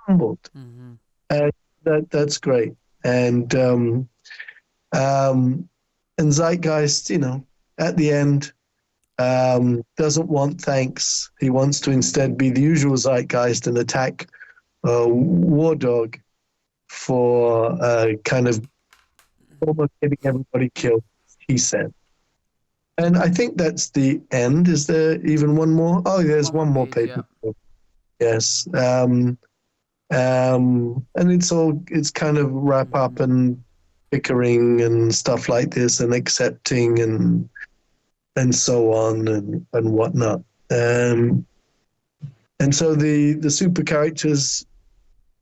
Humbled. And that's great. And Zeitgeist, at the end, doesn't want thanks. He wants to instead be the usual Zeitgeist and attack War Dog for kind of almost getting everybody killed, he said. And I think that's the end. Is there even one more? Oh, there's one more paper. Yeah. Yes. And it's kind of wrap up and bickering and stuff like this, and accepting and so on and whatnot. And so the super characters,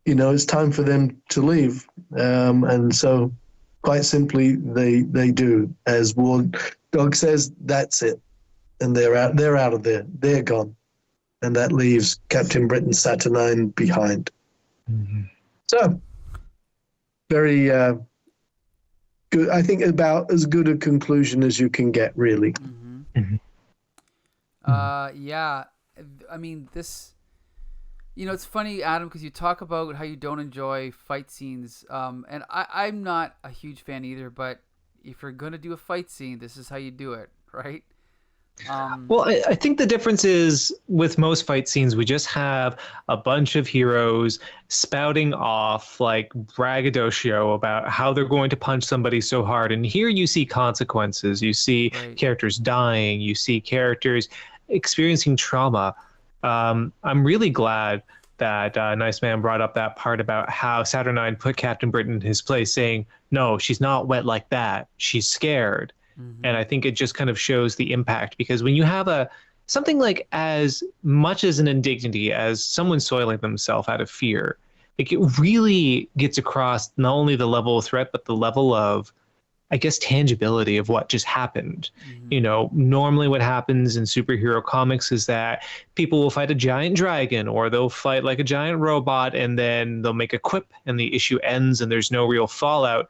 it's time for them to leave. And so quite simply, they do. As War Dog says, that's it. And they're out of there. They're gone. And that leaves Captain Britain Saturnine behind. So, very good. I think about as good a conclusion as you can get, really. Yeah. I mean, this... it's funny, Adam, because you talk about how you don't enjoy fight scenes, and I'm not a huge fan either, but if you're going to do a fight scene, this is how you do it, right? Well, I think the difference is with most fight scenes, we just have a bunch of heroes spouting off like braggadocio about how they're going to punch somebody so hard. And here you see consequences. You see characters dying. You see characters experiencing trauma. I'm really glad that Nice Man brought up that part about how Saturnine put Captain Britain in his place, saying, no, she's not wet like that. She's scared. And I think it just kind of shows the impact, because when you have something like as much as an indignity as someone soiling themselves out of fear, like it really gets across not only the level of threat, but the level of, I guess, tangibility of what just happened. Normally what happens in superhero comics is that people will fight a giant dragon, or they'll fight like a giant robot, and then they'll make a quip and the issue ends and there's no real fallout.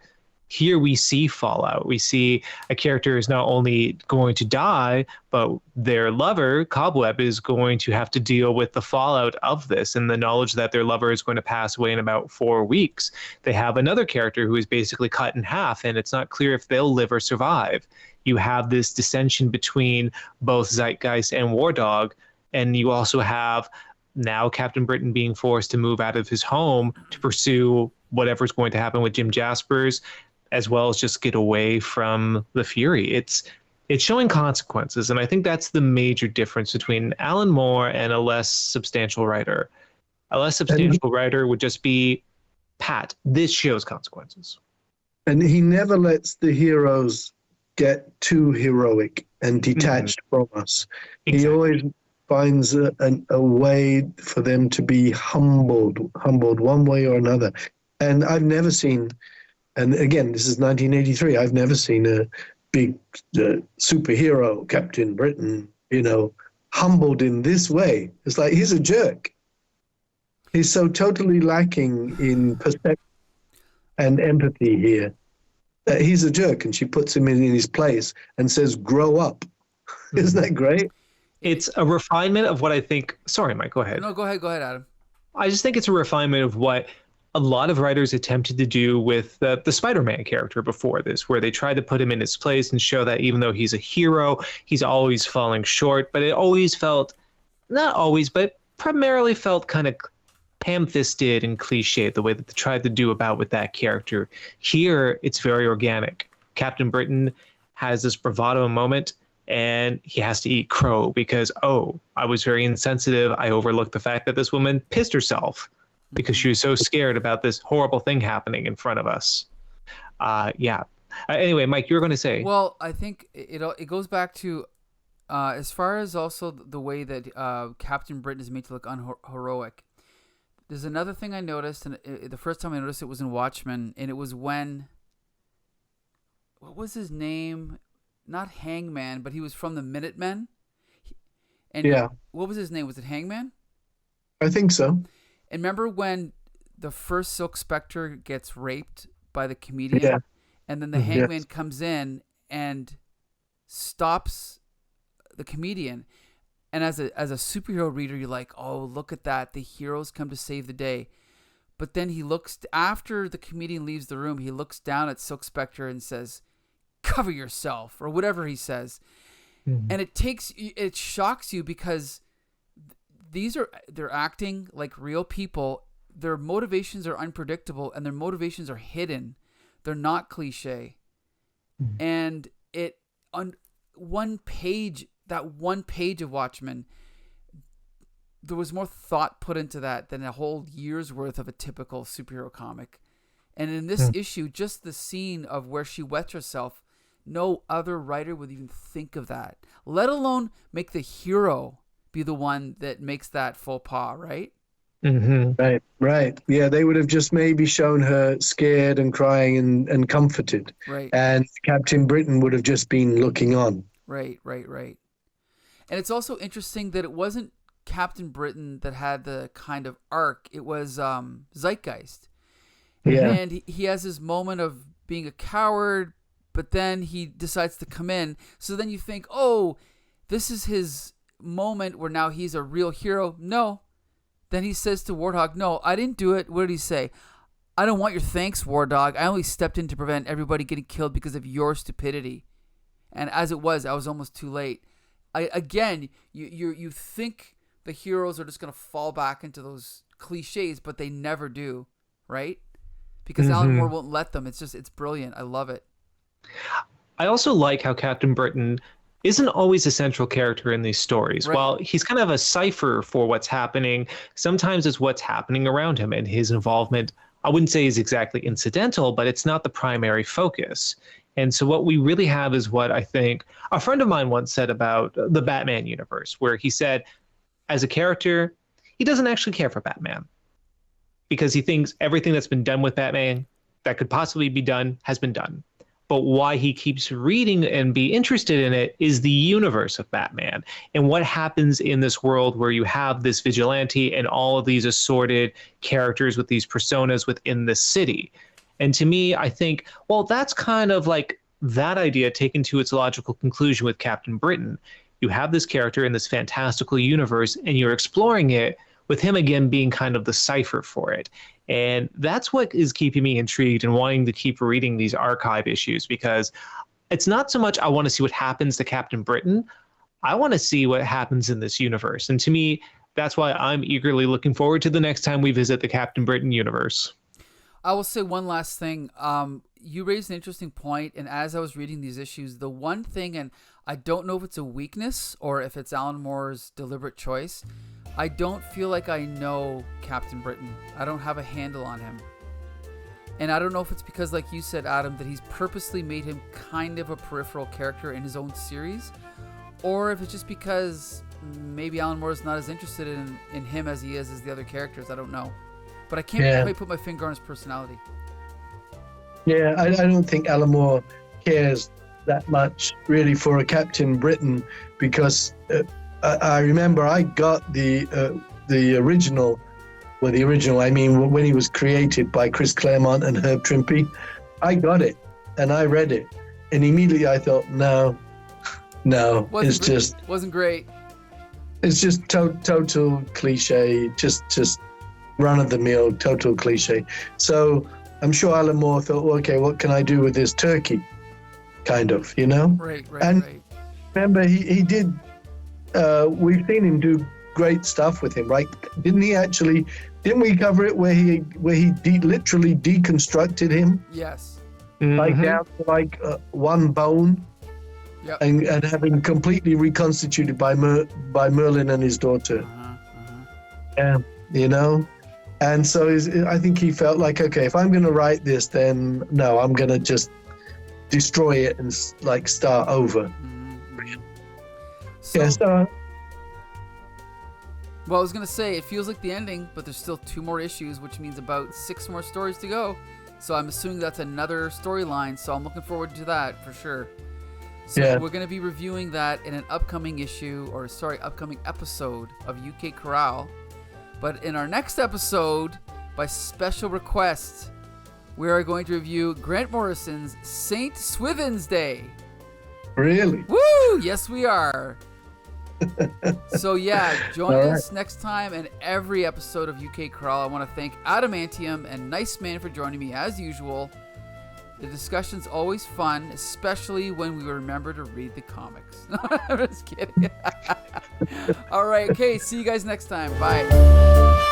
Here we see fallout. We see a character is not only going to die, but their lover, Cobweb, is going to have to deal with the fallout of this and the knowledge that their lover is going to pass away in about 4 weeks. They have another character who is basically cut in half, and it's not clear if they'll live or survive. You have this dissension between both Zeitgeist and War Dog, and you also have now Captain Britain being forced to move out of his home to pursue whatever's going to happen with Jim Jaspers, as well as just get away from the Fury. It's showing consequences, and I think that's the major difference between Alan Moore and a less substantial writer. A less substantial writer would just be, Pat, this shows consequences. And he never lets the heroes get too heroic and detached from us. Exactly. He always finds a way for them to be humbled one way or another. And I've never seen, and again, this is 1983, I've never seen a big superhero, Captain Britain, humbled in this way. It's like he's a jerk. He's so totally lacking in perspective and empathy here that he's a jerk, and she puts him in his place and says, grow up. Isn't that great? It's a refinement of what I think. Sorry, Mike, go ahead. No, go ahead, Adam. I just think it's a refinement of what a lot of writers attempted to do with the Spider-Man character before this, where they tried to put him in his place and show that even though he's a hero, he's always falling short. But it always felt, not always, but primarily felt kind of ham-fisted and cliched the way that they tried to do about with that character. Here, it's very organic. Captain Britain has this bravado moment, and he has to eat crow because, I was very insensitive. I overlooked the fact that this woman pissed herself because she was so scared about this horrible thing happening in front of us. Anyway, Mike, you were going to say. Well, I think it goes back to as far as also the way that Captain Britain is made to look unheroic. There's another thing I noticed, and the first time I noticed it was in Watchmen, and it was when, what was his name? Not Hangman, but he was from the Minutemen. And yeah. What was his name? Was it Hangman? I think so. And remember when the first Silk Spectre gets raped by the comedian? Yeah. And then the Hangman comes in and stops the comedian. And as a superhero reader, you're like, oh, look at that. The heroes come to save the day. But then he looks, after the comedian leaves the room, he looks down at Silk Spectre and says, cover yourself, or whatever he says. Mm-hmm. And it shocks you because they're acting like real people. Their motivations are unpredictable and their motivations are hidden. They're not cliche. Mm-hmm. And on one page of Watchmen, there was more thought put into that than a whole year's worth of a typical superhero comic. And in this issue, just the scene of where she wets herself, no other writer would even think of that, let alone make the hero be the one that makes that faux pas, right? Mm-hmm. Right. Yeah, they would have just maybe shown her scared and crying and comforted. Right. And Captain Britain would have just been looking on. Right. And it's also interesting that it wasn't Captain Britain that had the kind of arc. It was Zeitgeist. Yeah. And he has this moment of being a coward, but then he decides to come in. So then you think, oh, this is his moment where now he's a real hero. No. Then he says to Warthog, no, I didn't do it. What did he say? I don't want your thanks, War Dog. I only stepped in to prevent everybody getting killed because of your stupidity. And as it was, I was almost too late. You think the heroes are just going to fall back into those cliches, but they never do, right? Because Alan Moore won't let them. It's brilliant. I love it. I also like how Captain Britain isn't always a central character in these stories. Right. While he's kind of a cipher for what's happening, sometimes it's what's happening around him, and his involvement, I wouldn't say is exactly incidental, but it's not the primary focus. And so what we really have is what I think a friend of mine once said about the Batman universe, where he said, as a character, he doesn't actually care for Batman because he thinks everything that's been done with Batman that could possibly be done has been done. But why he keeps reading and be interested in it is the universe of Batman and what happens in this world where you have this vigilante and all of these assorted characters with these personas within the city. And to me, I think, well, that's kind of like that idea taken to its logical conclusion with Captain Britain. You have this character in this fantastical universe, and you're exploring it with him again being kind of the cipher for it. And that's what is keeping me intrigued and wanting to keep reading these archive issues, because it's not so much I want to see what happens to Captain Britain. I want to see what happens in this universe. And to me, that's why I'm eagerly looking forward to the next time we visit the Captain Britain universe. I will say one last thing. You raised an interesting point, and as I was reading these issues, the one thing, and I don't know if it's a weakness or if it's Alan Moore's deliberate choice, I don't feel like I know Captain Britain. I don't have a handle on him. And I don't know if it's because, like you said, Adam, that he's purposely made him kind of a peripheral character in his own series, or if it's just because maybe Alan Moore is not as interested in him as he is as the other characters. I don't know. But I can't quite put my finger on his personality. Yeah, I don't think Alan Moore cares that much really for a Captain Britain, because I remember I got the original, I mean when he was created by Chris Claremont and Herb Trimpe, I got it and I read it, and immediately I thought, no, wasn't great. It's just total cliche, just run of the mill, total cliche. So I'm sure Alan Moore thought, well, okay, what can I do with this turkey? Kind of, you know? Right. Remember, he did, we've seen him do great stuff with him, right? Didn't we cover it where he literally deconstructed him? Yes. Like down to one bone? Yep. And having completely reconstituted by Merlin and his daughter. Yeah, you know? And so I think he felt like, okay, if I'm going to write this, then no, I'm going to just destroy it and start over. Well, I was going to say, it feels like the ending, but there's still 2 more issues, which means about 6 more stories to go. So I'm assuming that's another storyline. So I'm looking forward to that for sure. So we're going to be reviewing that in an upcoming episode of UK Corral. But in our next episode, by special request, we are going to review Grant Morrison's St. Swithin's Day. Really? Woo! Yes, we are. So join us next time and every episode of UK Corral. I want to thank Adamantium and Nice Man for joining me as usual. The discussion's always fun, especially when we remember to read the comics. I'm just kidding. All right, okay, see you guys next time. Bye.